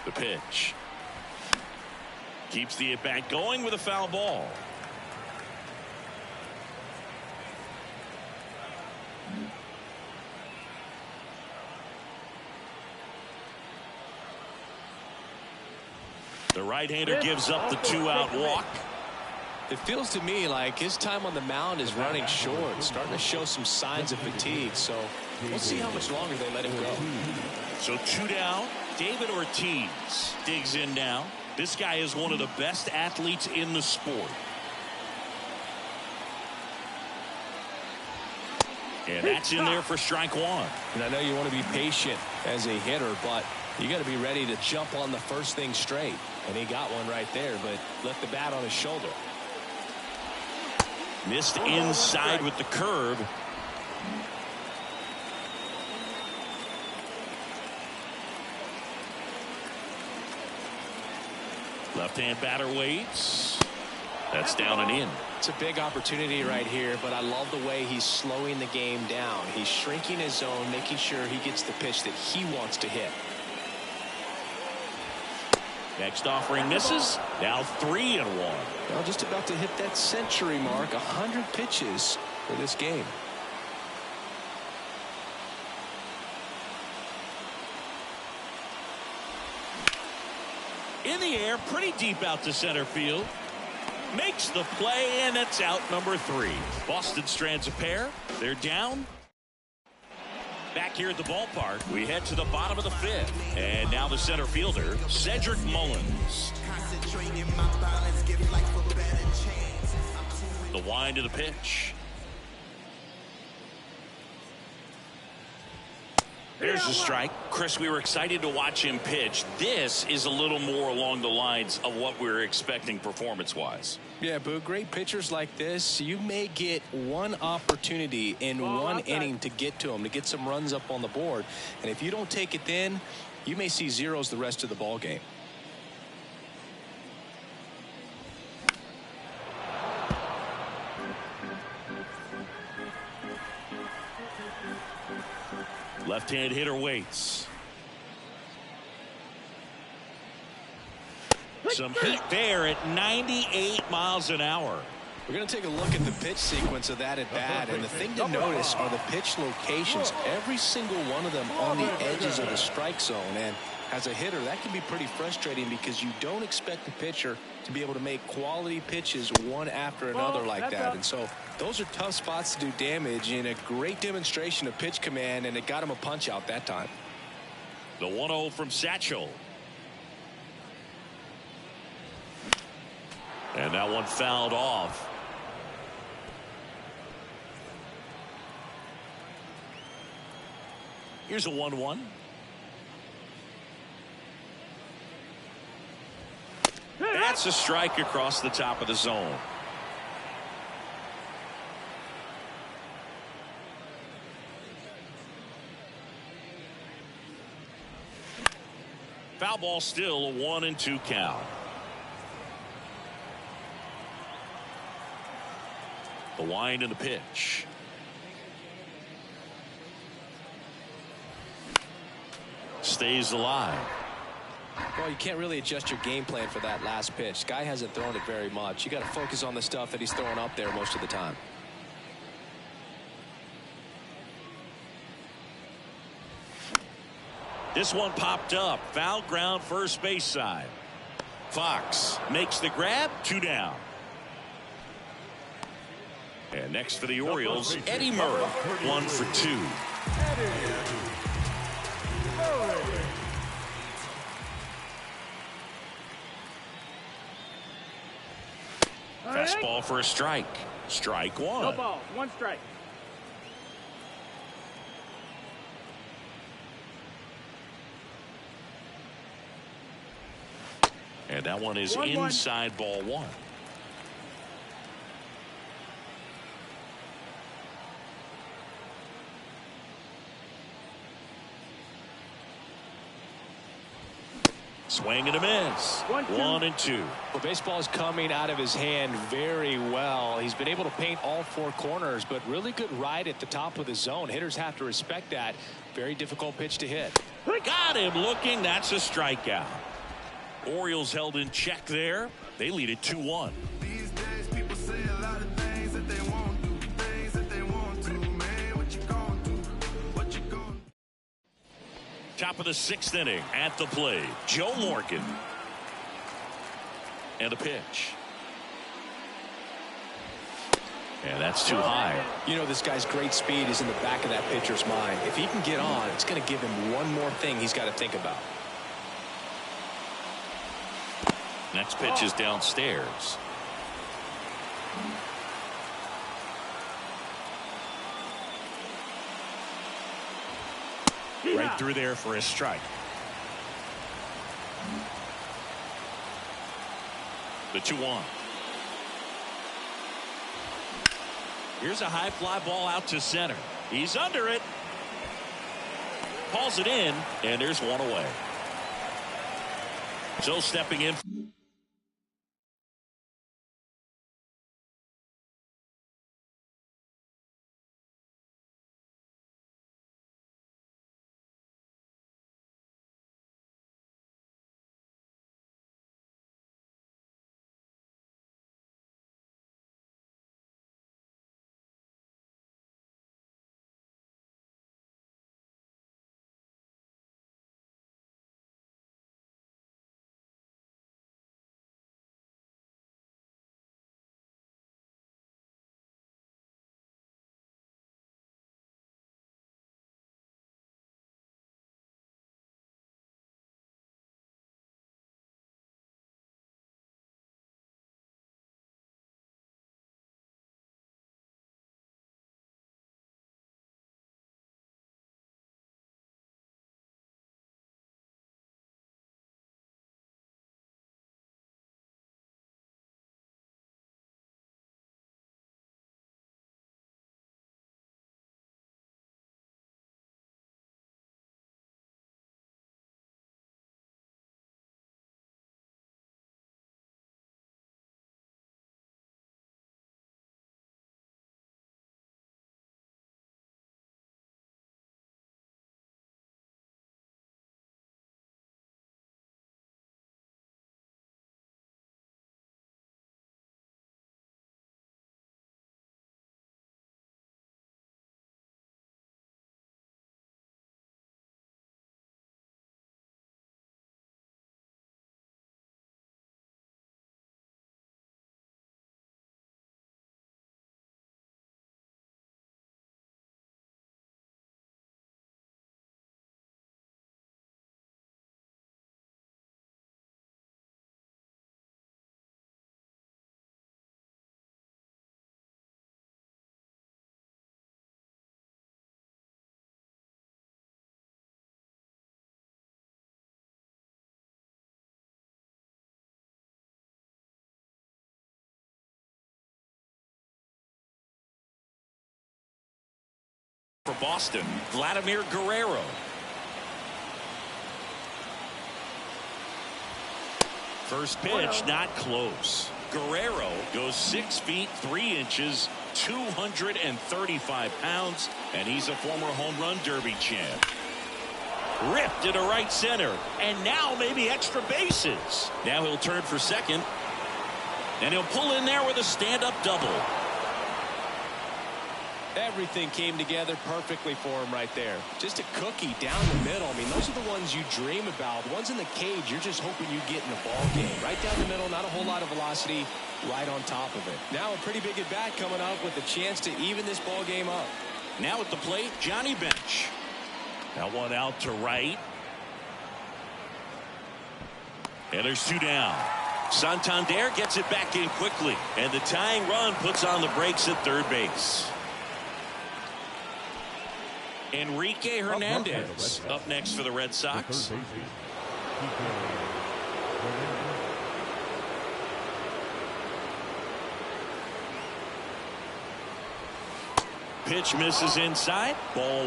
The pitch. Keeps the at-bat going with a foul ball. The right-hander gives up the 2-out walk. It feels to me like his time on the mound is running short, starting to show some signs of fatigue. So we'll see how much longer they let him go. So 2 down. David Ortiz digs in now. This guy is one of the best athletes in the sport. And that's in there for strike one. And I know you want to be patient as a hitter, but you got to be ready to jump on the first thing straight. And he got one right there, but left the bat on his shoulder. Missed inside with the curve. Left-hand batter waits. That's down and in. It's a big opportunity right here, but I love the way he's slowing the game down. He's shrinking his zone, making sure he gets the pitch that he wants to hit. Next offering misses. Now 3-1. Well, just about to hit that century mark. 100 pitches for this game. In the air, pretty deep out to center field. Makes the play, and it's out number 3. Boston strands a pair. They're down. Back here at the ballpark, we head to the bottom of the 5th. And now the center fielder, Cedric Mullins. The wind of the pitch. There's the strike. Chris, we were excited to watch him pitch. This is a little more along the lines of what we were expecting performance-wise. Yeah, Boo, great pitchers like this, you may get one opportunity in one inning to get to them, to get some runs up on the board. And if you don't take it then, you may see zeros the rest of the ball game. Left-hand hitter waits. Some heat there at 98 miles an hour. We're going to take a look at the pitch sequence of that at bat, and the thing to notice are the pitch locations, every single one of them on the edges of the strike zone. And as a hitter, that can be pretty frustrating because you don't expect the pitcher to be able to make quality pitches one after another like that. And so those are tough spots to do damage, and a great demonstration of pitch command, and it got him a punch out that time. The 1-0 from Satchel. And that one fouled off. Here's a 1-1. That's a strike across the top of the zone. Foul ball, still a 1-2 count. The wind and the pitch. Stays alive. Well, you can't really adjust your game plan for that last pitch. Guy hasn't thrown it very much. You got to focus on the stuff that he's throwing up there most of the time. This one popped up. Foul ground, first base side. Fox makes the grab. 2 down. And next for the Orioles, Eddie Murray. 1 for 2. Fastball for a strike. Strike 1. No ball. 1 strike. And that one is inside ball 1. Swing and a miss. 1-2. Well, baseball is coming out of his hand very well. He's been able to paint all 4 corners, but really good ride at the top of the zone. Hitters have to respect that. Very difficult pitch to hit. Got him looking. That's a strikeout. Orioles held in check there. They lead it 2-1. These days people say a lot of things that they won't do, things that they won't do, man. What you gonna do? What you gonna do? Top of the 6th inning at the plate, Joe Morgan. And a pitch. And that's too high. You know, this guy's great speed is in the back of that pitcher's mind. If he can get on, it's going to give him one more thing he's got to think about. Next pitch is downstairs. Right through there for a strike. The 2-1. Here's a high fly ball out to center. He's under it. Calls it in, and there's one away. So stepping in. for Boston, Vladimir Guerrero. First pitch, not close. Guerrero goes 6 feet 3 inches, 235 pounds, and he's a former home run derby champ. Ripped into right center, and now maybe extra bases. Now he'll turn for second, and he'll pull in there with a stand-up double. Everything came together perfectly for him right there. Just a cookie down the middle. I mean, those are the ones you dream about. The ones in the cage, you're just hoping you get in the ball game. Right down the middle, not a whole lot of velocity, right on top of it. Now a pretty big at bat coming up with a chance to even this ball game up. Now at the plate, Johnny Bench. That one out to right. And there's 2 down. Santander gets it back in quickly, and the tying run puts on the brakes at third base. Enrique Hernandez up next for the Red Sox. Pitch misses inside. Ball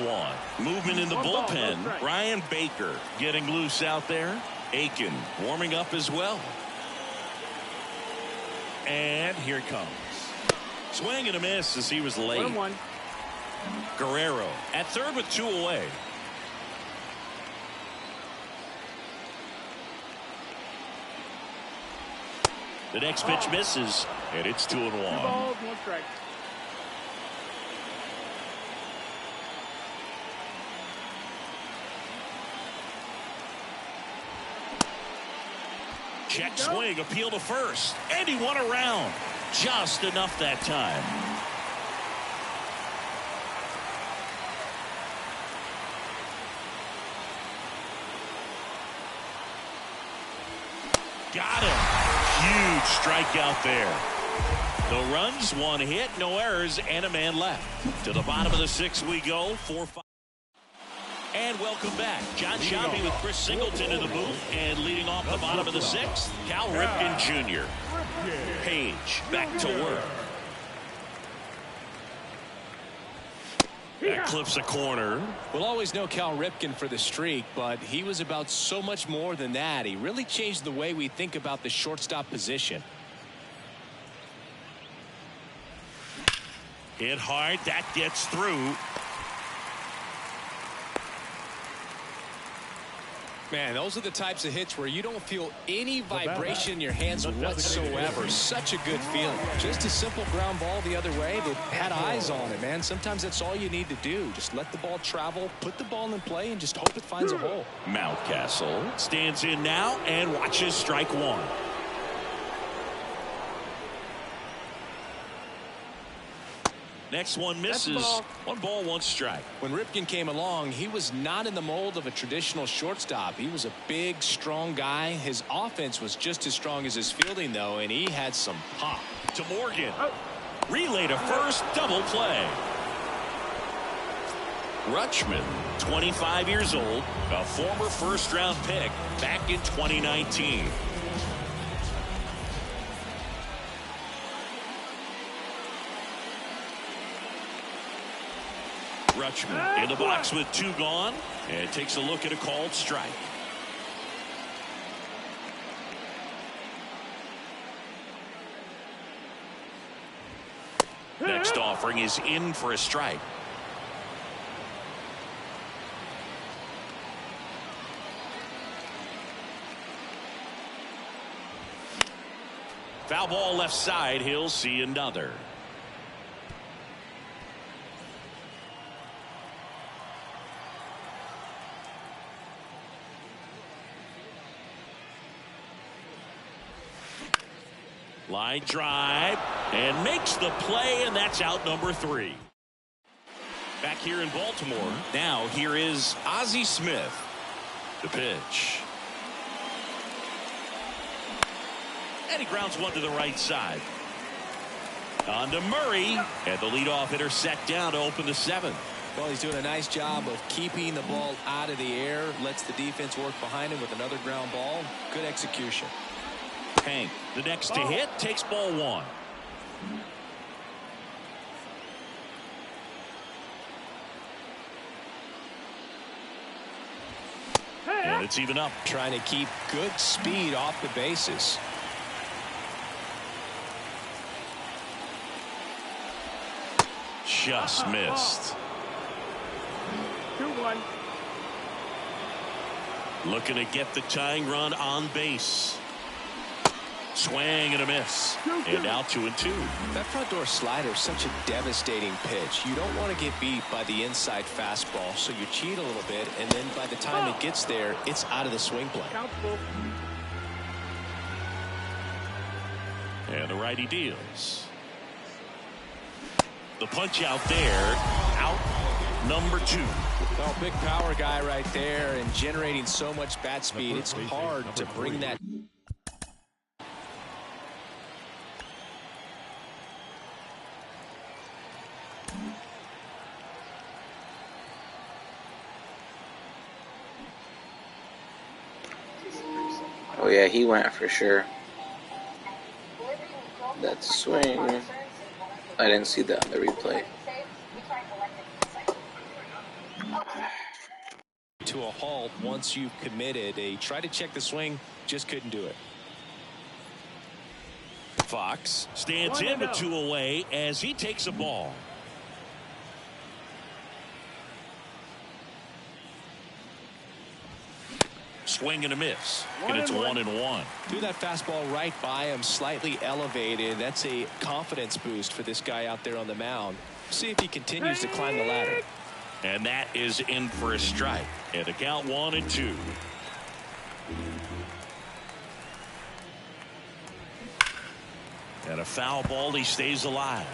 1. Movement in the bullpen. Brian Baker getting loose out there. Aiken warming up as well. And here it comes. Swing and a miss as he was late. 1-1. Guerrero at third with 2 away. The next pitch misses, and it's 2-1. 2 balls, 1 strike. Check swing, appeal to first, and he won around. Just enough that time. Got him. Huge strikeout there. No runs, 1 hit, no errors, and a man left. To the bottom of the 6th we go. 4-5. And welcome back. John Shambi with Chris Singleton in the booth. And leading off the bottom of the 6th, Cal Ripken Jr. Page back to work. That clips a corner. We'll always know Cal Ripken for the streak, but he was about so much more than that. He really changed the way we think about the shortstop position. Hit hard. That gets through. Man, those are the types of hits where you don't feel any vibration in your hands whatsoever. Such a good feeling. Just a simple ground ball the other way that had eyes on it, man. Sometimes that's all you need to do. Just let the ball travel, put the ball in play, and just hope it finds a hole. Mountcastle stands in now and watches strike 1. Next one misses. 1 ball, 1 strike. When Ripken came along, he was not in the mold of a traditional shortstop. He was a big, strong guy. His offense was just as strong as his fielding, though, and he had some pop. To Morgan. Relay to first, double play. Rutschman, 25 years old, a former first-round pick back in 2019. Rutschman in the box with 2 gone, and takes a look at a called strike. Next offering is in for a strike. Foul ball left side. He'll see another. Line drive and makes the play, and that's out number 3. Back here in Baltimore. Now here is Ozzie Smith. The pitch. And he grounds one to the right side. On to Murray, and the leadoff hitter set down to open the 7th. Well, he's doing a nice job of keeping the ball out of the air. Lets the defense work behind him with another ground ball. Good execution. Hank, the next to hit, takes ball 1. It's even up. Trying to keep good speed off the bases. Just missed. 2-1. Looking to get the tying run on base. Swing and a miss. And now 2-2. That front door slider is such a devastating pitch. You don't want to get beat by the inside fastball, so you cheat a little bit, and then by the time it gets there, it's out of the swing plane. Count full. And the righty deals. The punch out there. Out number 2. Well, big power guy right there and generating so much bat speed. It's hard to bring that. Oh yeah, he went for sure. That swing. I didn't see that on the replay. To a halt once you've committed. They tried to check the swing, just couldn't do it. Fox stands in with 2 away as he takes a ball. Swing and a miss. And it's 1-1. Threw that fastball right by him, slightly elevated. That's a confidence boost for this guy out there on the mound. See if he continues to climb the ladder. And that is in for a strike. And the count 1-2. And a foul ball. He stays alive.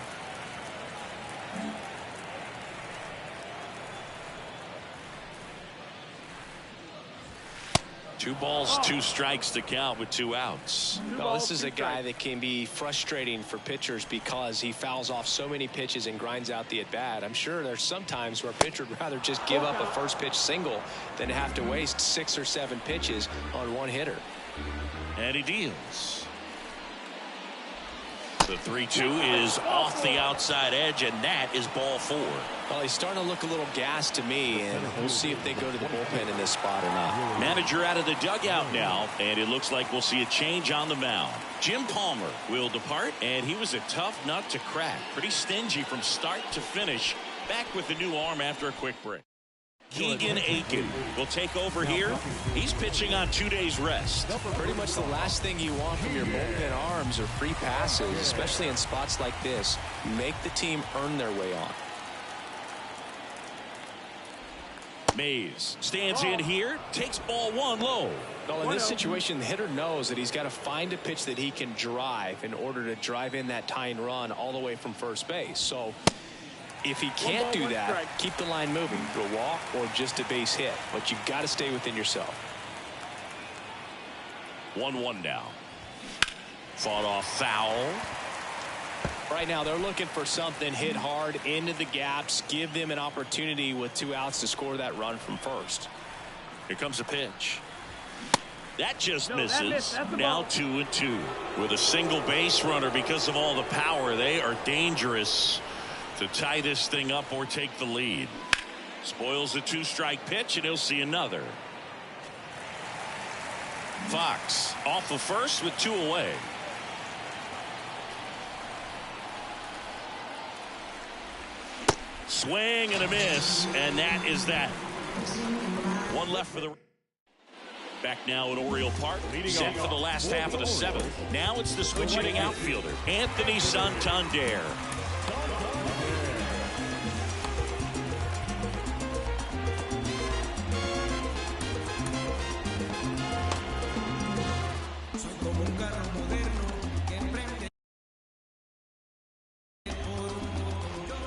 Two balls, 2 strikes to count with 2 outs. Well, this is a guy that can be frustrating for pitchers because he fouls off so many pitches and grinds out the at-bat. I'm sure there's some times where a pitcher would rather just give up a first pitch single than have to waste 6 or 7 pitches on one hitter. And he deals. The 3-2 is off the outside edge, and that is ball 4. Well, he's starting to look a little gassed to me, and we'll see if they go to the bullpen in this spot or not. Manager out of the dugout now, and it looks like we'll see a change on the mound. Jim Palmer will depart, and he was a tough nut to crack. Pretty stingy from start to finish. Back with the new arm after a quick break. Keegan Aiken will take over here. He's pitching on 2 days rest. Pretty much the last thing you want from your bullpen arms are free passes, especially in spots like this. Make the team earn their way on. Mays stands in here, takes ball 1 low. Well, in this situation, the hitter knows that he's got to find a pitch that he can drive in order to drive in that tying run all the way from first base. So if he can't do that, keep the line moving through a walk or just a base hit. But you've got to stay within yourself. 1-1 now. Fought off foul. Right now they're looking for something hit hard into the gaps. Give them an opportunity with 2 outs to score that run from first. Here comes a pitch. That just misses. Now 2-2. With a single base runner because of all the power, they are dangerous to tie this thing up or take the lead. Spoils the 2-strike pitch, and he'll see another. Fox off of first with 2 away. Swing and a miss, and that is that. 1 left for the. Back now at Oriole Park, set for the last half of the 7th. Now it's the switch-hitting outfielder, Anthony Santander.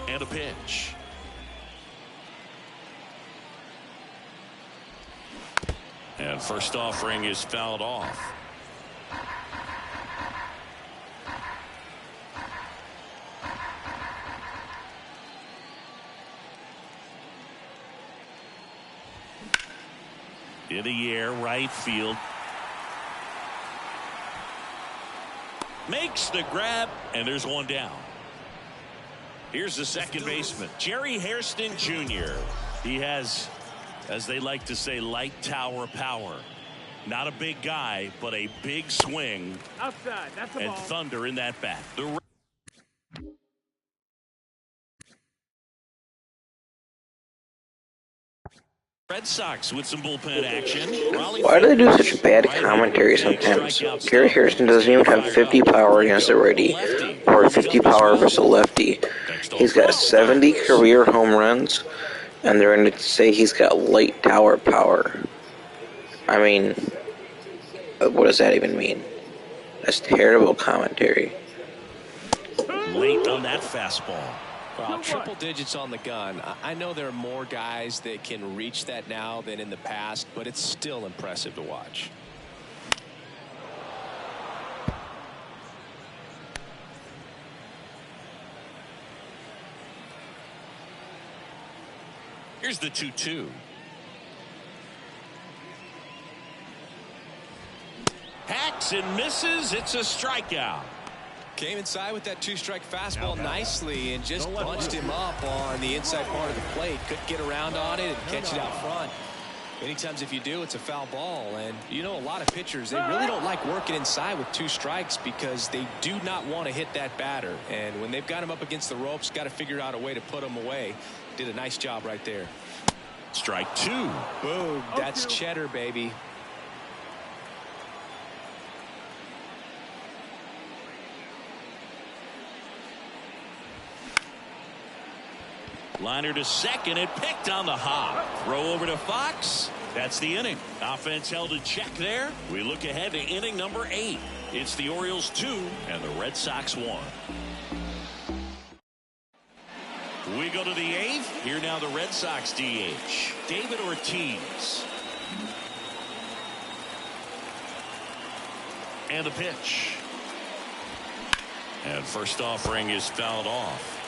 And a pitch. And first offering is fouled off. In the air, right field. Makes the grab, and there's 1 down. Here's the second baseman, Jerry Hairston Jr. He has As they like to say, light tower power. Not a big guy, but a big swing. Outside. That's the And ball. thunder in that bat. The Red Sox with some bullpen action. Why do they do such bad commentary sometimes? Gary Harrison doesn't even have 50 power against a righty, or 50 power versus a lefty. He's got 70 career home runs, and they're going to say he's got light tower power. I mean, what does that even mean? That's terrible commentary. Late on that fastball. Well, triple digits on the gun. I know there are more guys that can reach that now than in the past, but it's still impressive to watch. Here's the 2-2. Hacks and misses. It's a strikeout. Came inside with that two-strike fastball nicely and just bunched him up on the inside part of the plate. Couldn't get around on it and catch it out front. Many times if you do, it's a foul ball. And you know, a lot of pitchers, they really don't like working inside with two strikes because they do not want to hit that batter. And when they've got him up against the ropes, got to figure out a way to put him away. Did a nice job right there. Strike two. Boom. That's cheddar, baby. Liner to second and picked on the hop. Throw over to Fox. That's the inning. Offense held in check there. We look ahead to inning number 8. It's the Orioles 2 and the Red Sox 1. We go to the 8th. Here now the Red Sox DH. David Ortiz. And the pitch. And first offering is fouled off.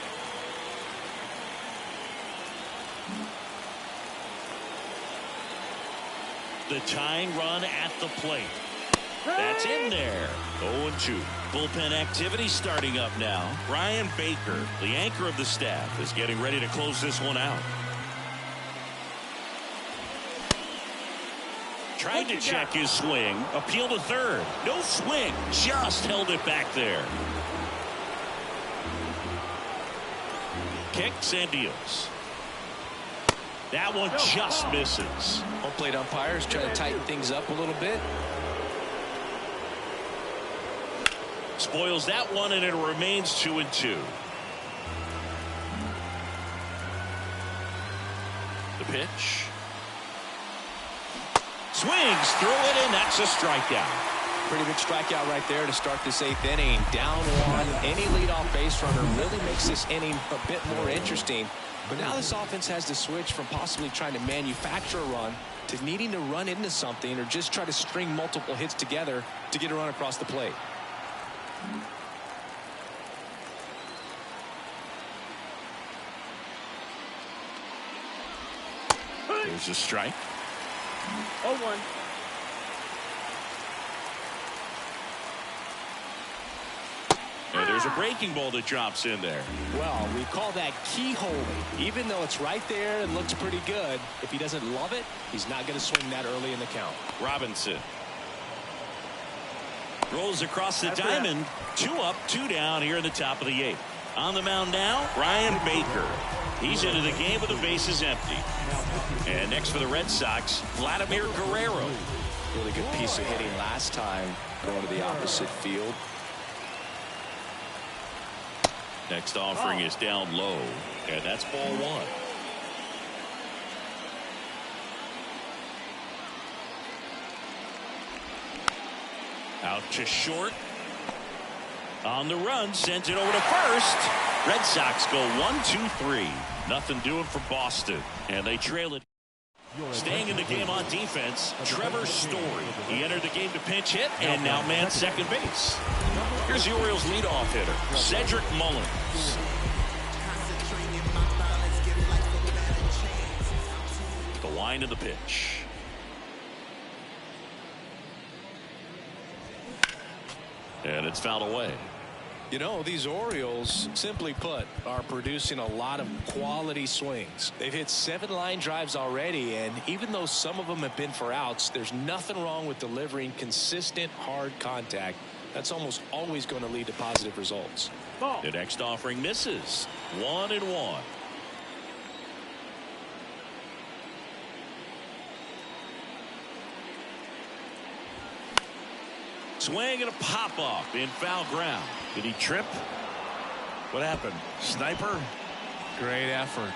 The tying run at the plate. That's in there. 0-2. Bullpen activity starting up now. Brian Baker, the anchor of the staff, is getting ready to close this one out. Tried to check his swing. Appeal to third. No swing. Just held it back there. Kicks and deals. That one just misses. Home plate umpires trying to tighten things up a little bit. Spoils that one, and it remains 2-2. The pitch. Swings through it, and that's a strikeout. Pretty big strikeout right there to start this 8th inning. Down one. Any leadoff base runner really makes this inning a bit more interesting. But now this offense has to switch from possibly trying to manufacture a run to needing to run into something or just try to string multiple hits together to get a run across the plate. There's a strike. 0-1. And there's a breaking ball that drops in there. Well, we call that keyholing. Even though it's right there and looks pretty good, if he doesn't love it, he's not going to swing that early in the count. Robinson rolls across the diamond. 2 up, 2 down here in the top of the 8th. On the mound now, Brian Baker. He's into the game with the bases empty. And next for the Red Sox, Vladimir Guerrero. Really good piece of hitting last time going to the opposite field. Next offering is down low, and that's ball 1. Out to short. On the run, sends it over to first. Red Sox go 1-2-3. Nothing doing for Boston, and they trail it. Staying in the game on defense, Trevor Story. He entered the game to pinch hit and now man second base. Here's the Orioles leadoff hitter, Cedric Mullins. The line of the pitch. And it's fouled away. You know, these Orioles, simply put, are producing a lot of quality swings. They've hit 7 line drives already, and even though some of them have been for outs, there's nothing wrong with delivering consistent, hard contact. That's almost always going to lead to positive results. Ball. The next offering misses. 1-1. Swing and a pop-off in foul ground. Did he trip? What happened? Sniper? Great effort.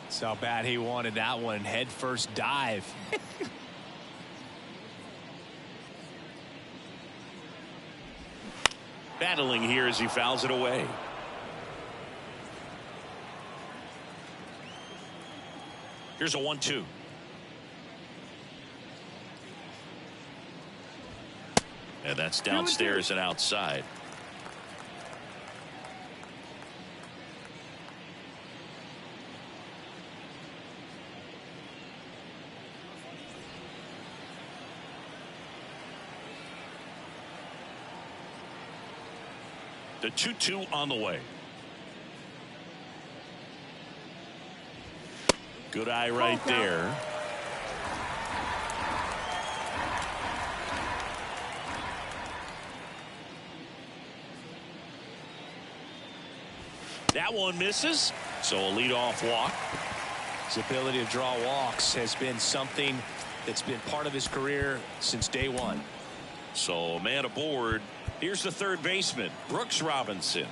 That's how bad he wanted that one. Head first dive. Battling here as he fouls it away. Here's a 1-2. And that's downstairs and outside. The 2-2 on the way. Good eye right there. That one misses. So a leadoff walk. His ability to draw walks has been something that's been part of his career since day one. So a man aboard. Here's the third baseman, Brooks Robinson.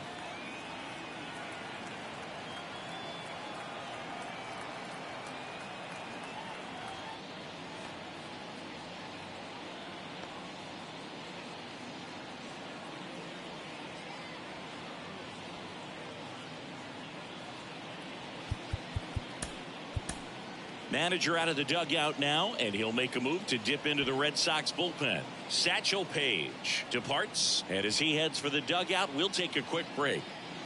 Manager out of the dugout now, and he'll make a move to dip into the Red Sox bullpen. Satchel Paige departs, and as he heads for the dugout, we'll take a quick break.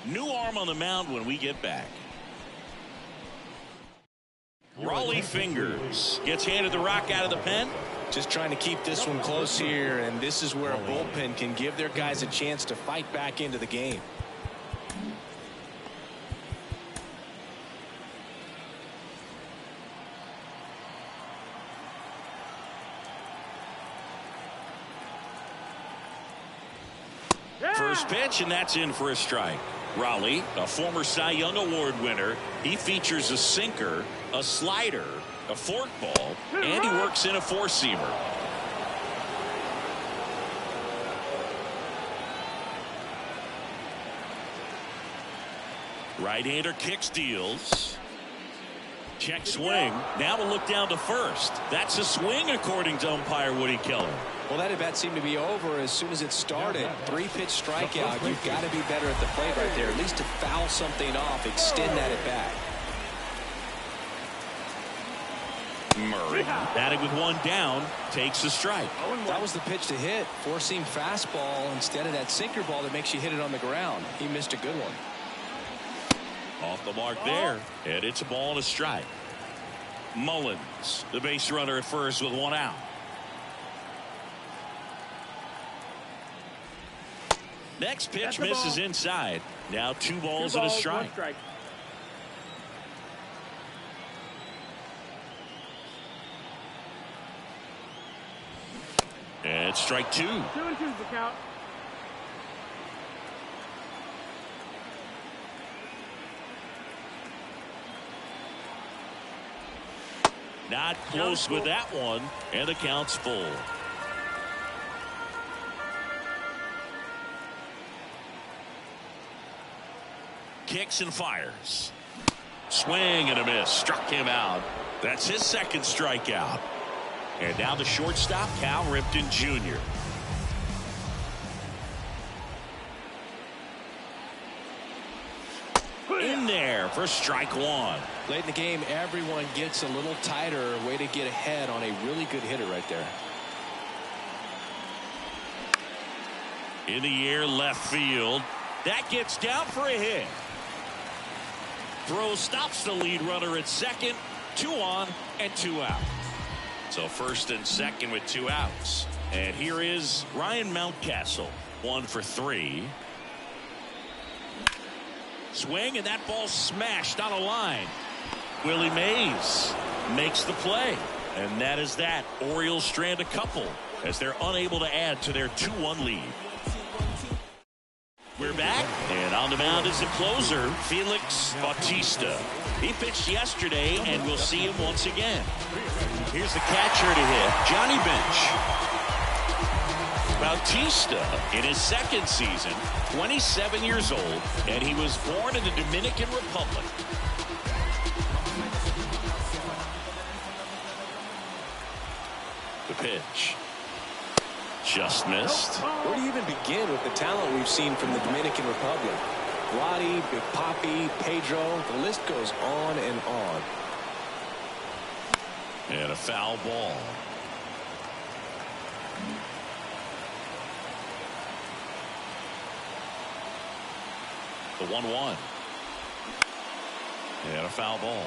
New arm on the mound when we get back. Raleigh Fingers gets handed the rock out of the pen. Just trying to keep this one close here, and this is where a bullpen can give their guys a chance to fight back into the game. First pitch, and that's in for a strike. Raleigh, a former Cy Young Award winner, he features a sinker, a slider, a forkball, and he works in a four-seamer. Right-hander kicks, deals. Check swing. Now a look down to first. That's a swing according to umpire Woody Keller. Well, that at bat seemed to be over as soon as it started. 3-pitch strikeout. You've got to be better at the plate right there, at least to foul something off, extend that at bat. Murray, batting with one down, takes the strike. That was the pitch to hit. Four-seam fastball instead of that sinker ball that makes you hit it on the ground. He missed a good one. Off the mark there, and it's a ball and a strike. Mullins, the base runner at first with one out. Next pitch misses inside. Now two balls and a strike. And strike two. 2-2 the count. Not close with that one, and the count's full. Kicks and fires. Swing and a miss. Struck him out. That's his second strikeout. And now the shortstop, Cal Ripken Jr. in there for strike one. Late in the game, everyone gets a little tighter. Way to get ahead on a really good hitter right there. In the air, left field. That gets down for a hit. Throw stops the lead runner at second. 2 on and 2 out. So first and second with 2 outs. And here is Ryan Mountcastle. 1 for 3. Swing, and that ball smashed on a line. Willie Mays makes the play. And that is that. Orioles strand a couple as they're unable to add to their 2-1 lead. We're back, and on the mound is the closer, Felix Bautista. He pitched yesterday, and we'll see him once again. Here's the catcher to hit, Johnny Bench. Bautista, in his second season, 27 years old, and he was born in the Dominican Republic. The pitch. Just missed. Where do you even begin with the talent we've seen from the Dominican Republic? Vladi, Big Papi, Pedro, the list goes on and on. And a foul ball. The 1-1. And a foul ball.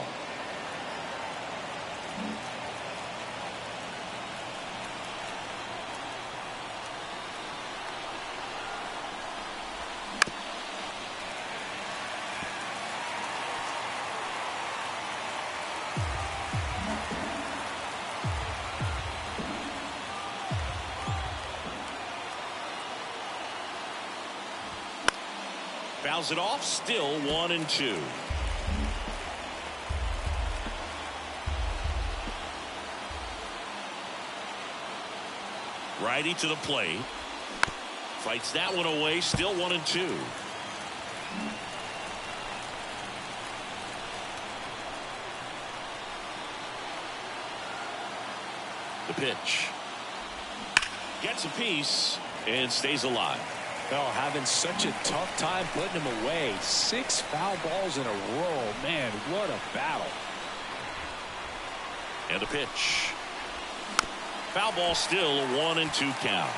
Fouls it off, still 1-2. Righty to the plate. Fights that one away, still 1-2. The pitch. Gets a piece and stays alive. Oh, having such a tough time putting him away. 6 foul balls in a row. Man, what a battle. And the pitch. Foul ball, still a 1-2 count.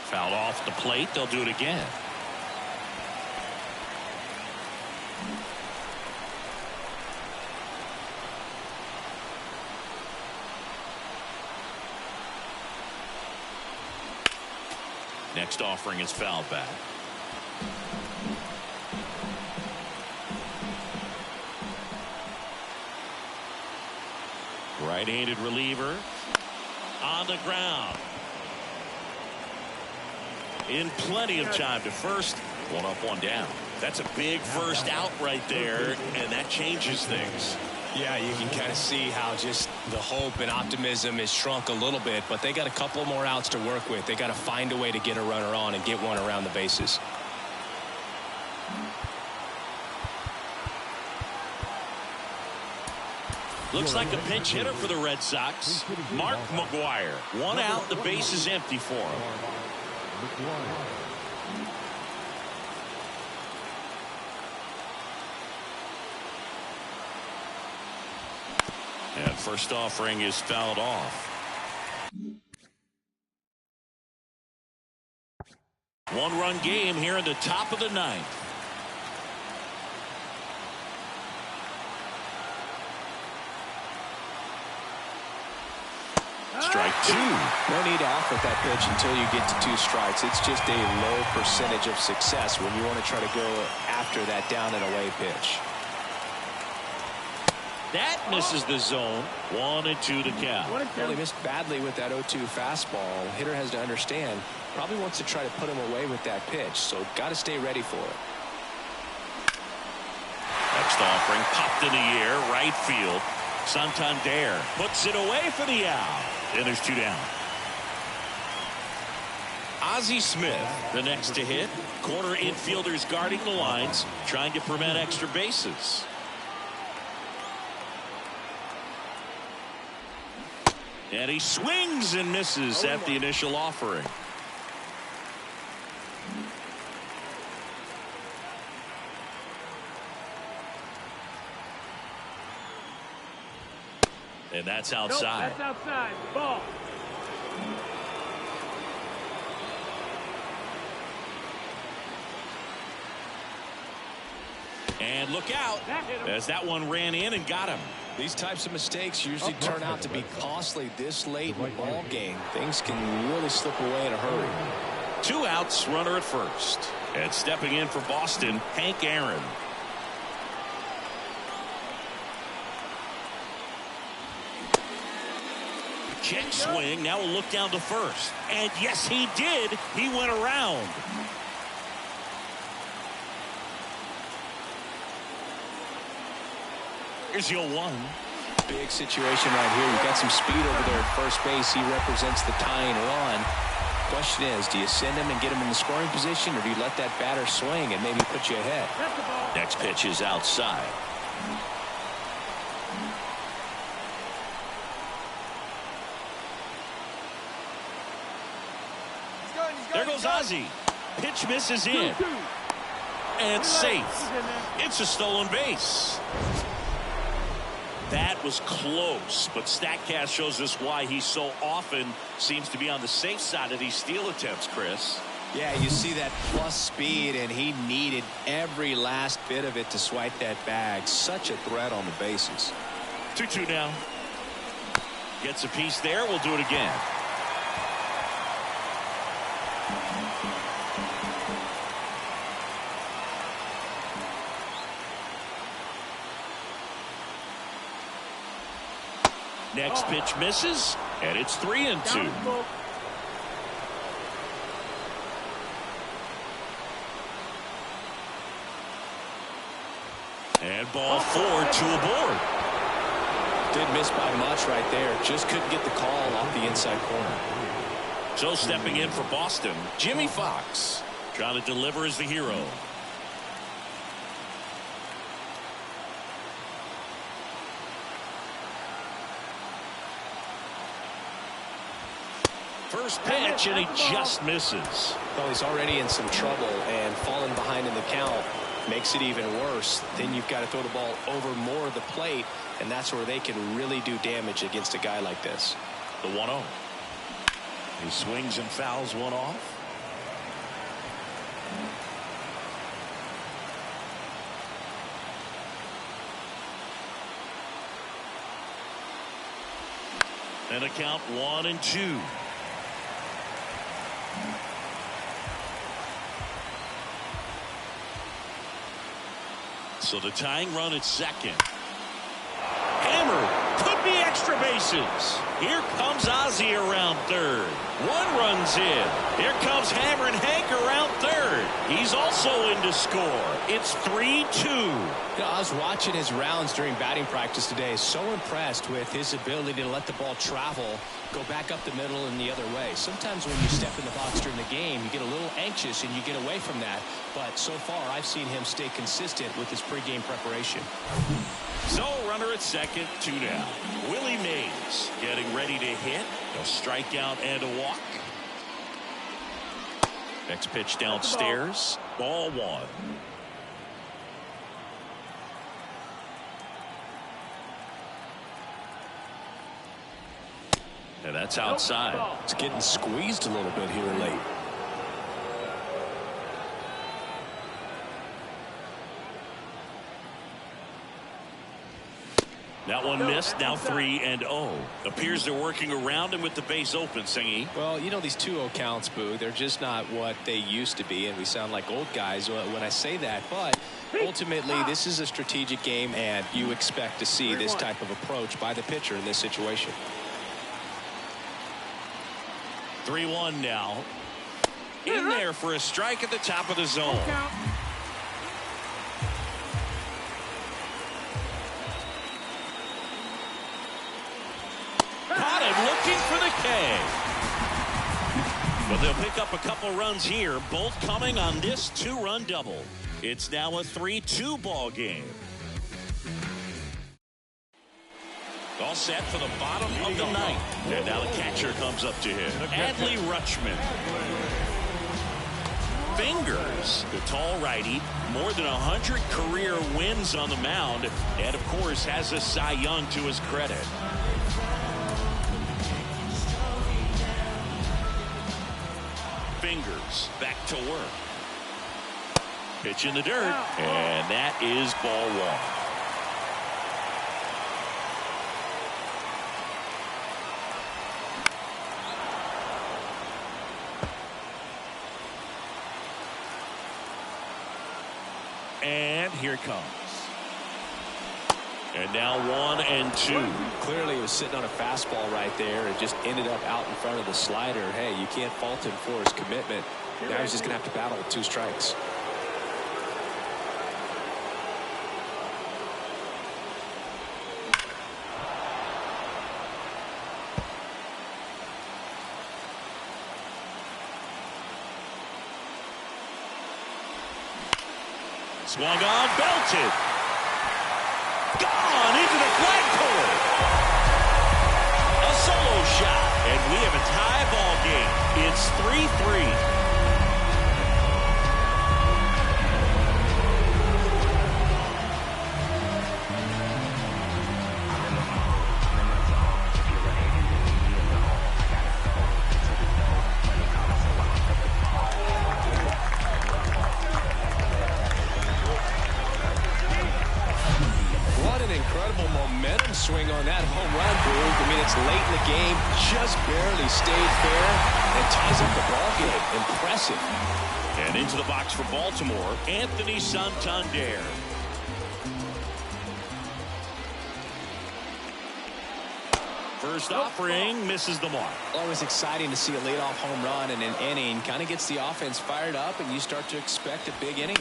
Fouled off the plate. They'll do it again. Next offering is fouled back. Right-handed reliever on the ground. In plenty of time to first. 1 up, 1 down. That's a big first out right there, and that changes things. Yeah, you can kind of see how just the hope and optimism is shrunk a little bit, but they got a couple more outs to work with. They got to find a way to get a runner on and get one around the bases. Looks like a pinch hitter for the Red Sox. Mark McGuire. 1 out, the base is empty for him. And first offering is fouled off. 1-run game here in the top of the 9th. Strike 2. No need to off with that pitch until you get to 2 strikes. It's just a low percentage of success when you want to try to go after that down and away pitch. That misses the zone. 1-2 to count. Well, he missed badly with that 0-2 fastball. Hitter has to understand. Probably wants to try to put him away with that pitch. So got to stay ready for it. Next offering popped in the air. Right field. Santander puts it away for the out. And there's 2 down. Ozzie Smith, the next to hit. Corner infielders guarding the lines, trying to prevent extra bases. And he swings and misses at the initial offering. And that's outside. Nope, that's outside. Ball. And look out as that one ran in and got him. These types of mistakes usually turn out to be costly this late in the ball game. Things can really slip away in a hurry. 2 outs, runner at first. And stepping in for Boston, Hank Aaron. Check swing. Now we'll look down to first. And yes, he did. He went around. Here's your 1. Big situation right here. You've got some speed over there at first base. He represents the tying run. Question is, do you send him and get him in the scoring position, or do you let that batter swing and maybe put you ahead? Next pitch is outside. There goes Ozzie. Pitch misses in. And safe. It's a stolen base. That was close, but StatCast shows us why he so often seems to be on the safe side of these steal attempts, Chris. Yeah, you see that plus speed, and he needed every last bit of it to swipe that bag. Such a threat on the bases. 2-2 now. Gets a piece there. We'll do it again. Next pitch misses, and it's 3-2. And ball 4, 2 aboard. Didn't miss by much right there. Just couldn't get the call off the inside corner. So stepping in for Boston, Jimmy Fox. Trying to deliver as the hero. First pitch, and he just misses. Well, he's already in some trouble, and falling behind in the count makes it even worse. Then you've got to throw the ball over more of the plate, and that's where they can really do damage against a guy like this. The 1-0. He swings and fouls one off. And a count 1-2. So the tying run at second. Hammer, could be extra bases. Here comes Ozzie around third. 1 runs in. Here comes Hammer and Hank around third. He's also in to score. It's 3-2. You know, I was watching his rounds during batting practice today. So impressed with his ability to let the ball travel, go back up the middle and the other way. Sometimes when you step in the box during the game, you get a little anxious and you get away from that. But so far, I've seen him stay consistent with his pregame preparation. So runner at second, 2 down. Willie Mays getting ready to hit. A strikeout and a walk. Next pitch downstairs. Ball 1. And that's outside. It's getting squeezed a little bit here late. That one missed. Now 3-0. Appears they're working around him with the base open, Singy. Well, you know, these 2-0 counts, Boo, they're just not what they used to be, and we sound like old guys when I say that. But ultimately, this is a strategic game, and you expect to see this type of approach by the pitcher in this situation. 3-1 now. In there for a strike at the top of the zone. Caught him looking for the K. But they'll pick up a couple runs here, both coming on this 2-run double. It's now a 3-2 ball game. all set for the bottom of the ninth. And now the catcher comes up to him. Adley Rutschman. Fingers, the tall righty, more than 100 career wins on the mound, and of course has a Cy Young to his credit. Fingers back to work. Pitch in the dirt, and that is ball one. And here it comes. And now 1-2. Clearly he was sitting on a fastball right there and just ended up out in front of the slider. Hey, you can't fault him for his commitment. Now he's just going to have to battle with 2 strikes. Swung on, belted. Gone into the flagpole. A solo shot, and we have a tie ball game. It's 3-3. Swing on that home run, Boog. I mean, it's late in the game, just barely stayed fair, and ties up the ball game. Impressive. And into the box for Baltimore, Anthony Santander. First offering misses the mark. Always exciting to see a leadoff home run in an inning. Kind of gets the offense fired up, and you start to expect a big inning.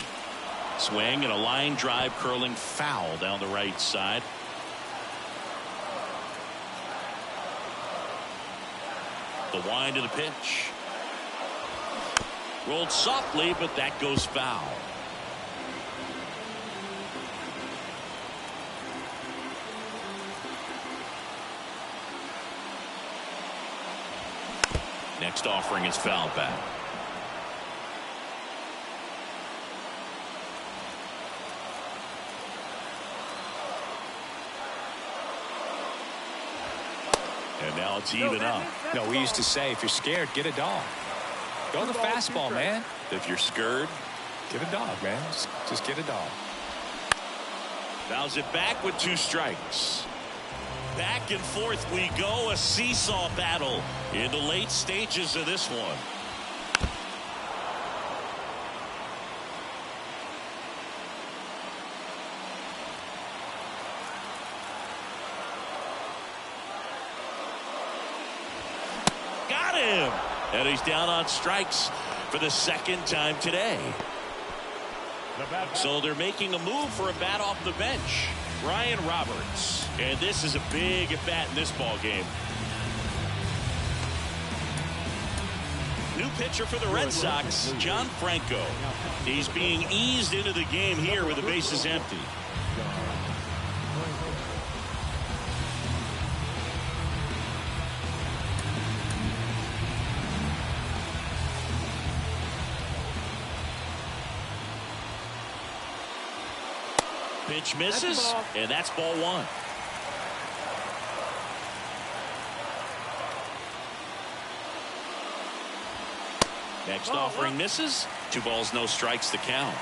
Swing and a line drive curling foul down the right side. The wind of the pitch. Rolled softly, but that goes foul. Next offering is foul back. And now it's even up. No, we used to say, if you're scared, get a dog. Go the fastball, man. If you're scared, get a dog, man. Just get a dog. Fouls it back with 2 strikes. Back and forth we go. A seesaw battle in the late stages of this one. And he's down on strikes for the second time today. So they're making a move for a bat off the bench. Ryan Roberts. And this is a big at bat in this ball game. New pitcher for the Red Sox, John Franco. He's being eased into the game here with the bases empty. Pitch misses, and that's ball 1. Next offering misses. 2 balls, no strikes, the count.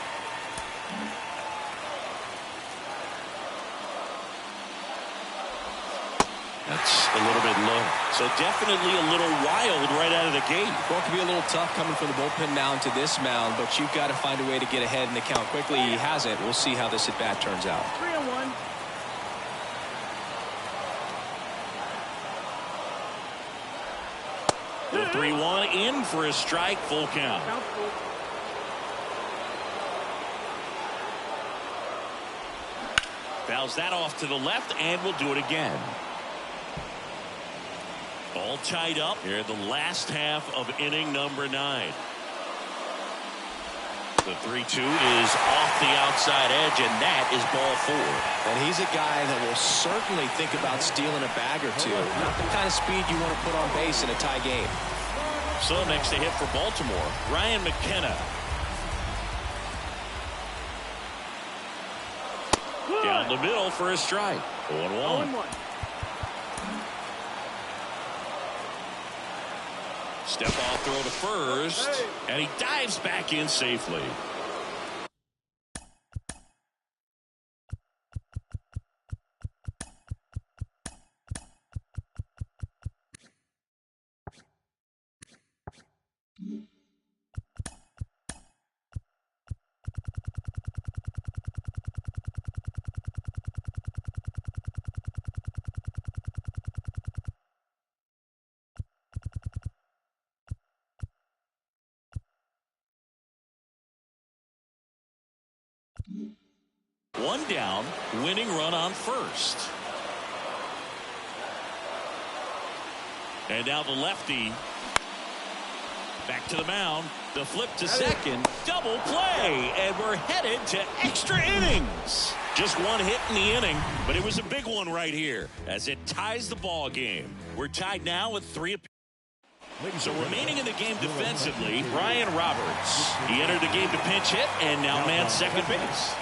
That's a little bit low. So definitely a little wild right out of the gate. Well, it can be a little tough coming from the bullpen mound to this mound, but you've got to find a way to get ahead in the count quickly. He hasn't. We'll see how this at bat turns out. 3-1. The 3-1 in for a strike, full count. Fouls that off to the left, and we'll do it again. All tied up here in the last half of inning number 9. The 3-2 is off the outside edge, and that is ball 4. And he's a guy that will certainly think about stealing a bag or two. Not the kind of speed you want to put on base in a tie game. So next to hit for Baltimore, Ryan McKenna. Down the middle for a strike. 0-1. Step off throw to first, and he dives back in safely. One down, winning run on first. And now the lefty. Back to the mound. The flip to second. Double play. And we're headed to extra innings. Just one hit in the inning, but it was a big one right here as it ties the ball game. We're tied now with 3 apiece. So remaining in the game defensively, Ryan Roberts. He entered the game to pinch hit and now man second base.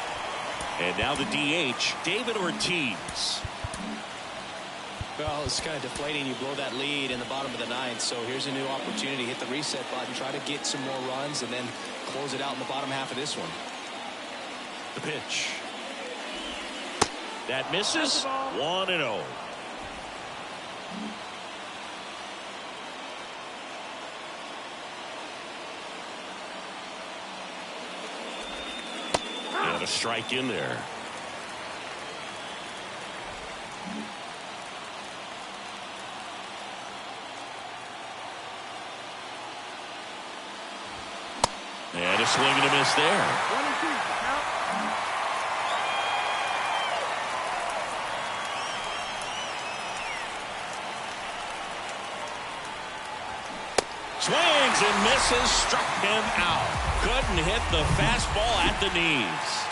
And now the DH, David Ortiz. Well, it's kind of deflating. You blow that lead in the bottom of the 9th. So here's a new opportunity. Hit the reset button, try to get some more runs, and then close it out in the bottom half of this one. The pitch. That misses. 1-0. And a strike in there. And a swing and a miss there. 1-2. Count. Swings and misses, struck him out. Couldn't hit the fastball at the knees.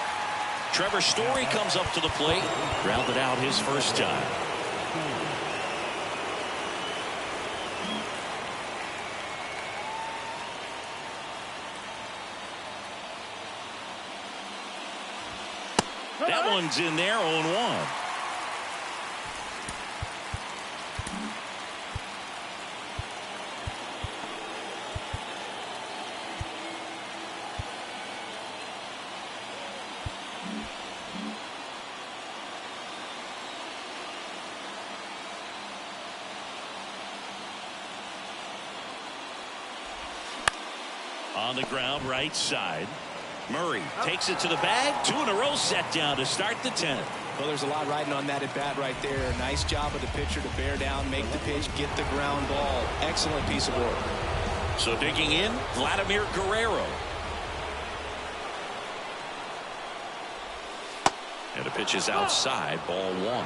Trevor Story comes up to the plate, grounded out his first time. That one's in there, 0-1. On the ground, right side. Murray takes it to the bag. 2 in a row set down to start the 10th. Well, there's a lot riding on that at bat right there. Nice job of the pitcher to bear down, make the pitch, get the ground ball. Excellent piece of work. So digging in, Vladimir Guerrero. And the pitch is outside, ball 1.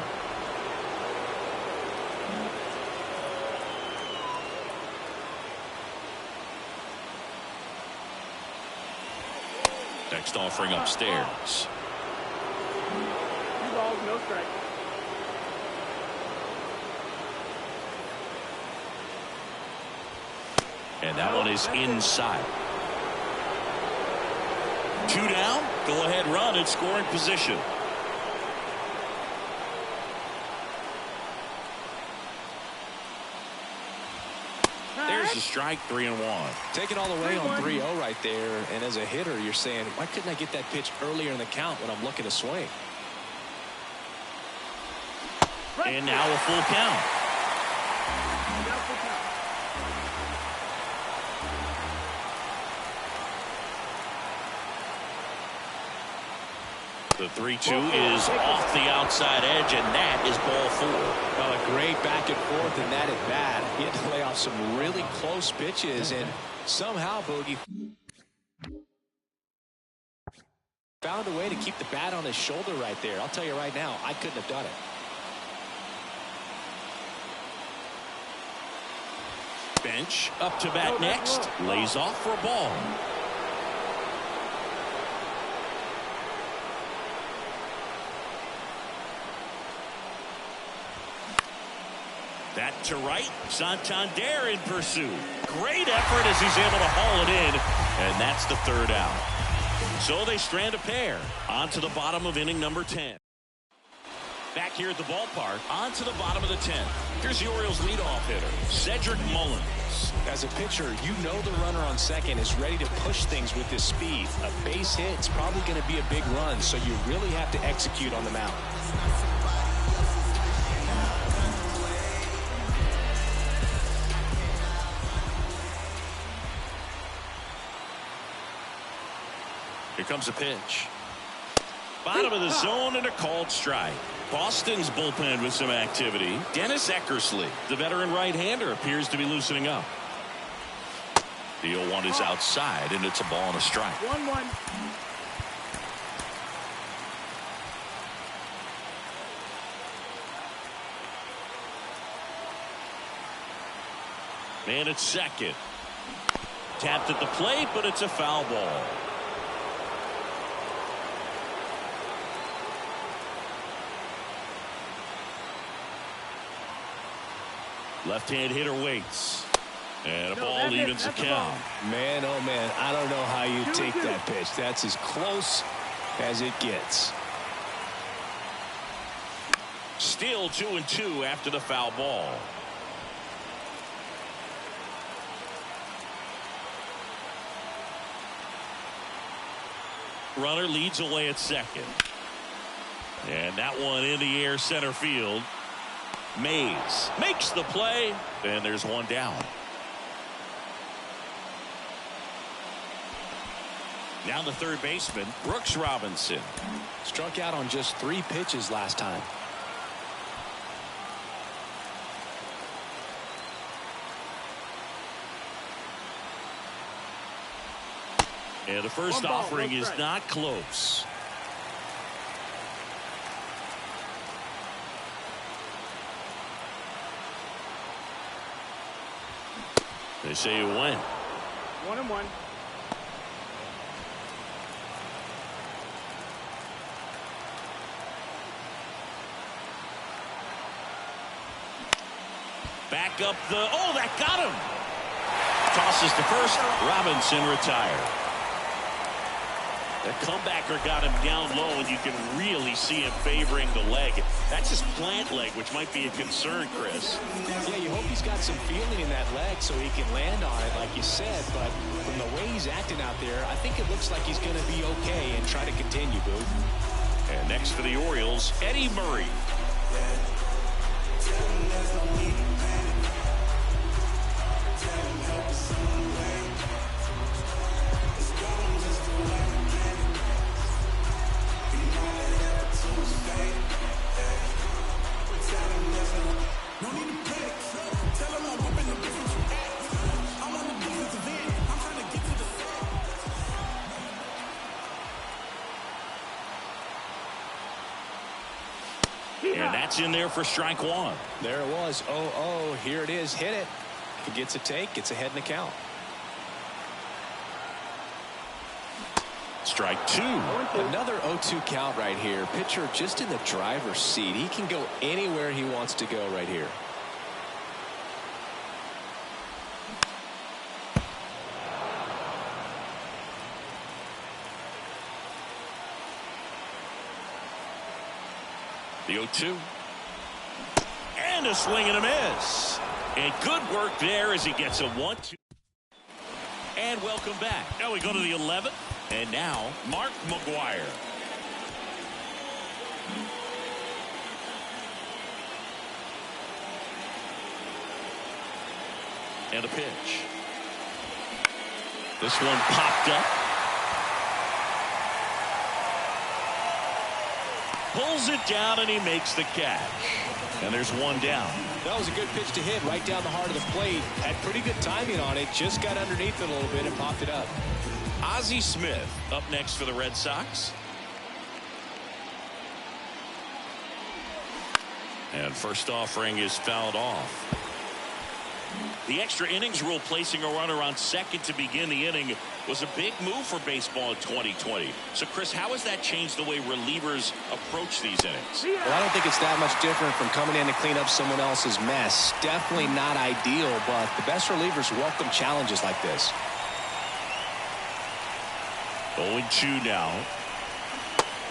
Next offering upstairs. 2 balls, no strike. And that one is inside. 2 down. Go ahead run in scoring position. There's the strike, 3-1. Take it all the way on 3-0 right there. And as a hitter, you're saying, why couldn't I get that pitch earlier in the count when I'm looking to swing? And now a full count. The 3-2 is off the outside edge, and that is ball 4. Well, a great back and forth in that at bat. He had to lay off some really close pitches, and somehow Boogie found a way to keep the bat on his shoulder right there. I'll tell you right now, I couldn't have done it. Bench up to bat next, lays off for a ball. That to right. Santander in pursuit. Great effort as he's able to haul it in. And that's the third out. So they strand a pair. On to the bottom of inning number 10. Back here at the ballpark. On to the bottom of the 10th. Here's the Orioles leadoff hitter, Cedric Mullins. As a pitcher, you know the runner on second is ready to push things with his speed. A base hit is probably going to be a big run, so you really have to execute on the mound. Here comes a pitch. Bottom of the zone and a called strike. Boston's bullpen with some activity. Dennis Eckersley, the veteran right-hander, appears to be loosening up. The 0-1 is outside, and it's a ball and a strike. 1-1. Man at second. Tapped at the plate, but it's a foul ball. Left-hand hitter waits. And a ball evens the count. Man, oh man, I don't know how you take that pitch. That's as close as it gets. Still 2-2 after the foul ball. Runner leads away at second. And that one in the air center field. Mays makes the play, and there's one down. Now the third baseman, Brooks Robinson. Struck out on just 3 pitches last time. And the first offering is not close. They say you win. 1-1. Back up the, oh, that got him. Tosses to first. Robinson retired. The comebacker got him down low, and you can really see him favoring the leg. That's his plant leg, which might be a concern, Chris. Yeah, you hope he's got some feeling in that leg so he can land on it, like you said. But from the way he's acting out there, I think it looks like he's going to be okay and try to continue, Boo. And next for the Orioles, Eddie Murray. And that's in there for strike one. There it was. 0-0. Here it is. Hit it. If it gets a take, it's ahead in the count. Strike two. Another 0-2 count right here. Pitcher just in the driver's seat. He can go anywhere he wants to go right here. The 0-2. And a swing and a miss. And good work there as he gets a 1-2. And welcome back. Now we go to the 11th. And now Mark McGwire. And a pitch. This one popped up. Pulls it down and he makes the catch. And there's one down. That was a good pitch to hit right down the heart of the plate. Had pretty good timing on it. Just got underneath it a little bit and popped it up. Ozzie Smith up next for the Red Sox. And first offering is fouled off. The extra innings rule placing a runner on second to begin the inning was a big move for baseball in 2020. So, Chris, how has that changed the way relievers approach these innings? Well, I don't think it's that much different from coming in to clean up someone else's mess. Definitely not ideal, but the best relievers welcome challenges like this. 0-2 now.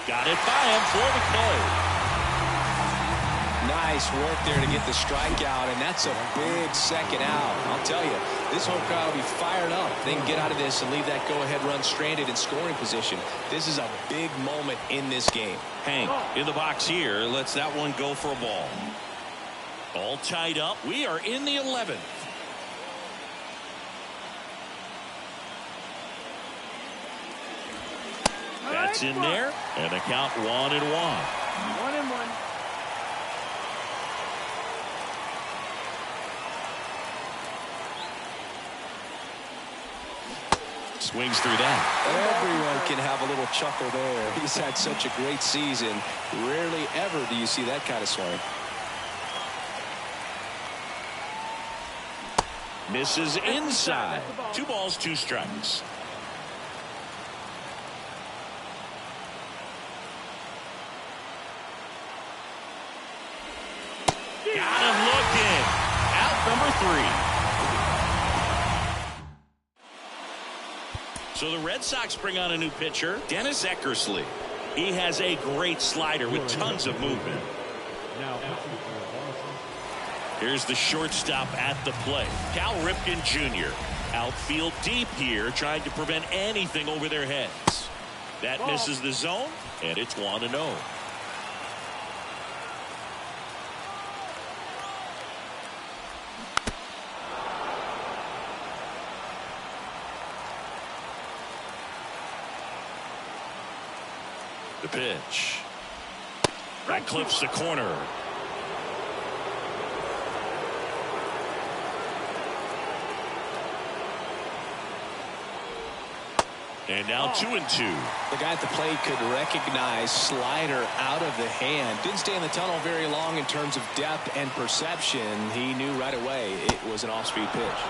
Got it by him for the K. Nice work there to get the strikeout, and that's a big second out. I'll tell you, this whole crowd will be fired up. They can get out of this and leave that go-ahead run stranded in scoring position. This is a big moment in this game. Hank in the box here lets that one go for a ball. All tied up. We are in the 11th. That's in there, and the count 1-1. 1-1. Swings through that. Everyone can have a little chuckle there. He's had such a great season. Rarely ever do you see that kind of swing. Misses inside. 2 balls, 2 strikes. Got him looking. Out number 3. So the Red Sox bring on a new pitcher, Dennis Eckersley. He has a great slider with tons of movement. Here's the shortstop at the plate, Cal Ripken Jr. Outfield deep here, trying to prevent anything over their heads. That misses the zone, and it's 1-0. The pitch. That clips the corner. And now 2-2. The guy at the plate could recognize slider out of the hand. Didn't stay in the tunnel very long in terms of depth and perception. He knew right away it was an off-speed pitch.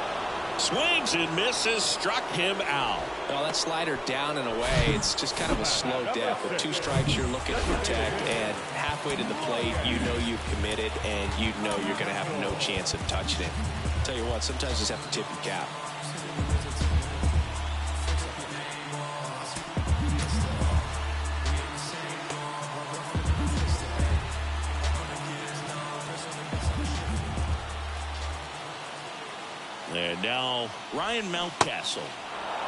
Swings and misses, struck him out. Well, that slider down and away, it's just kind of a slow death. With 2 strikes, you're looking to protect, and halfway to the plate, you know you've committed, and you know you're going to have no chance of touching it. I'll tell you what, sometimes you just have to tip your cap. And now Ryan Mountcastle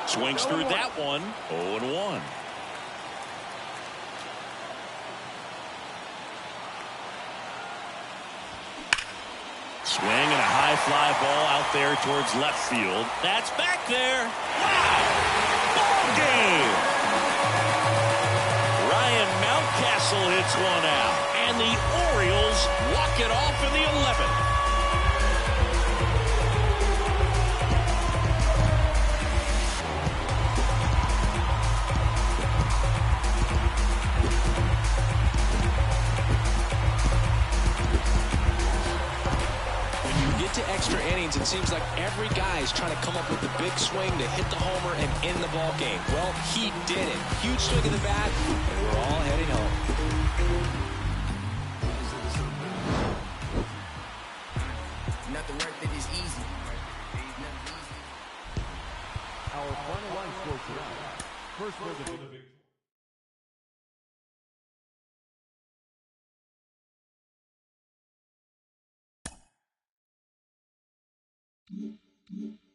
swings through that one. 0-1. Swing and a high fly ball out there towards left field. That's back there. Wow! Ball game! Ryan Mountcastle hits one out. And the Orioles walk it off in the 11th. To extra innings, it seems like every guy is trying to come up with the big swing to hit the homer and end the ball game. Well, he did it. Huge swing of the bat, and we're all heading home. Nothing right that is easy. Our final line score tonight. First for the victory. Mm-hmm.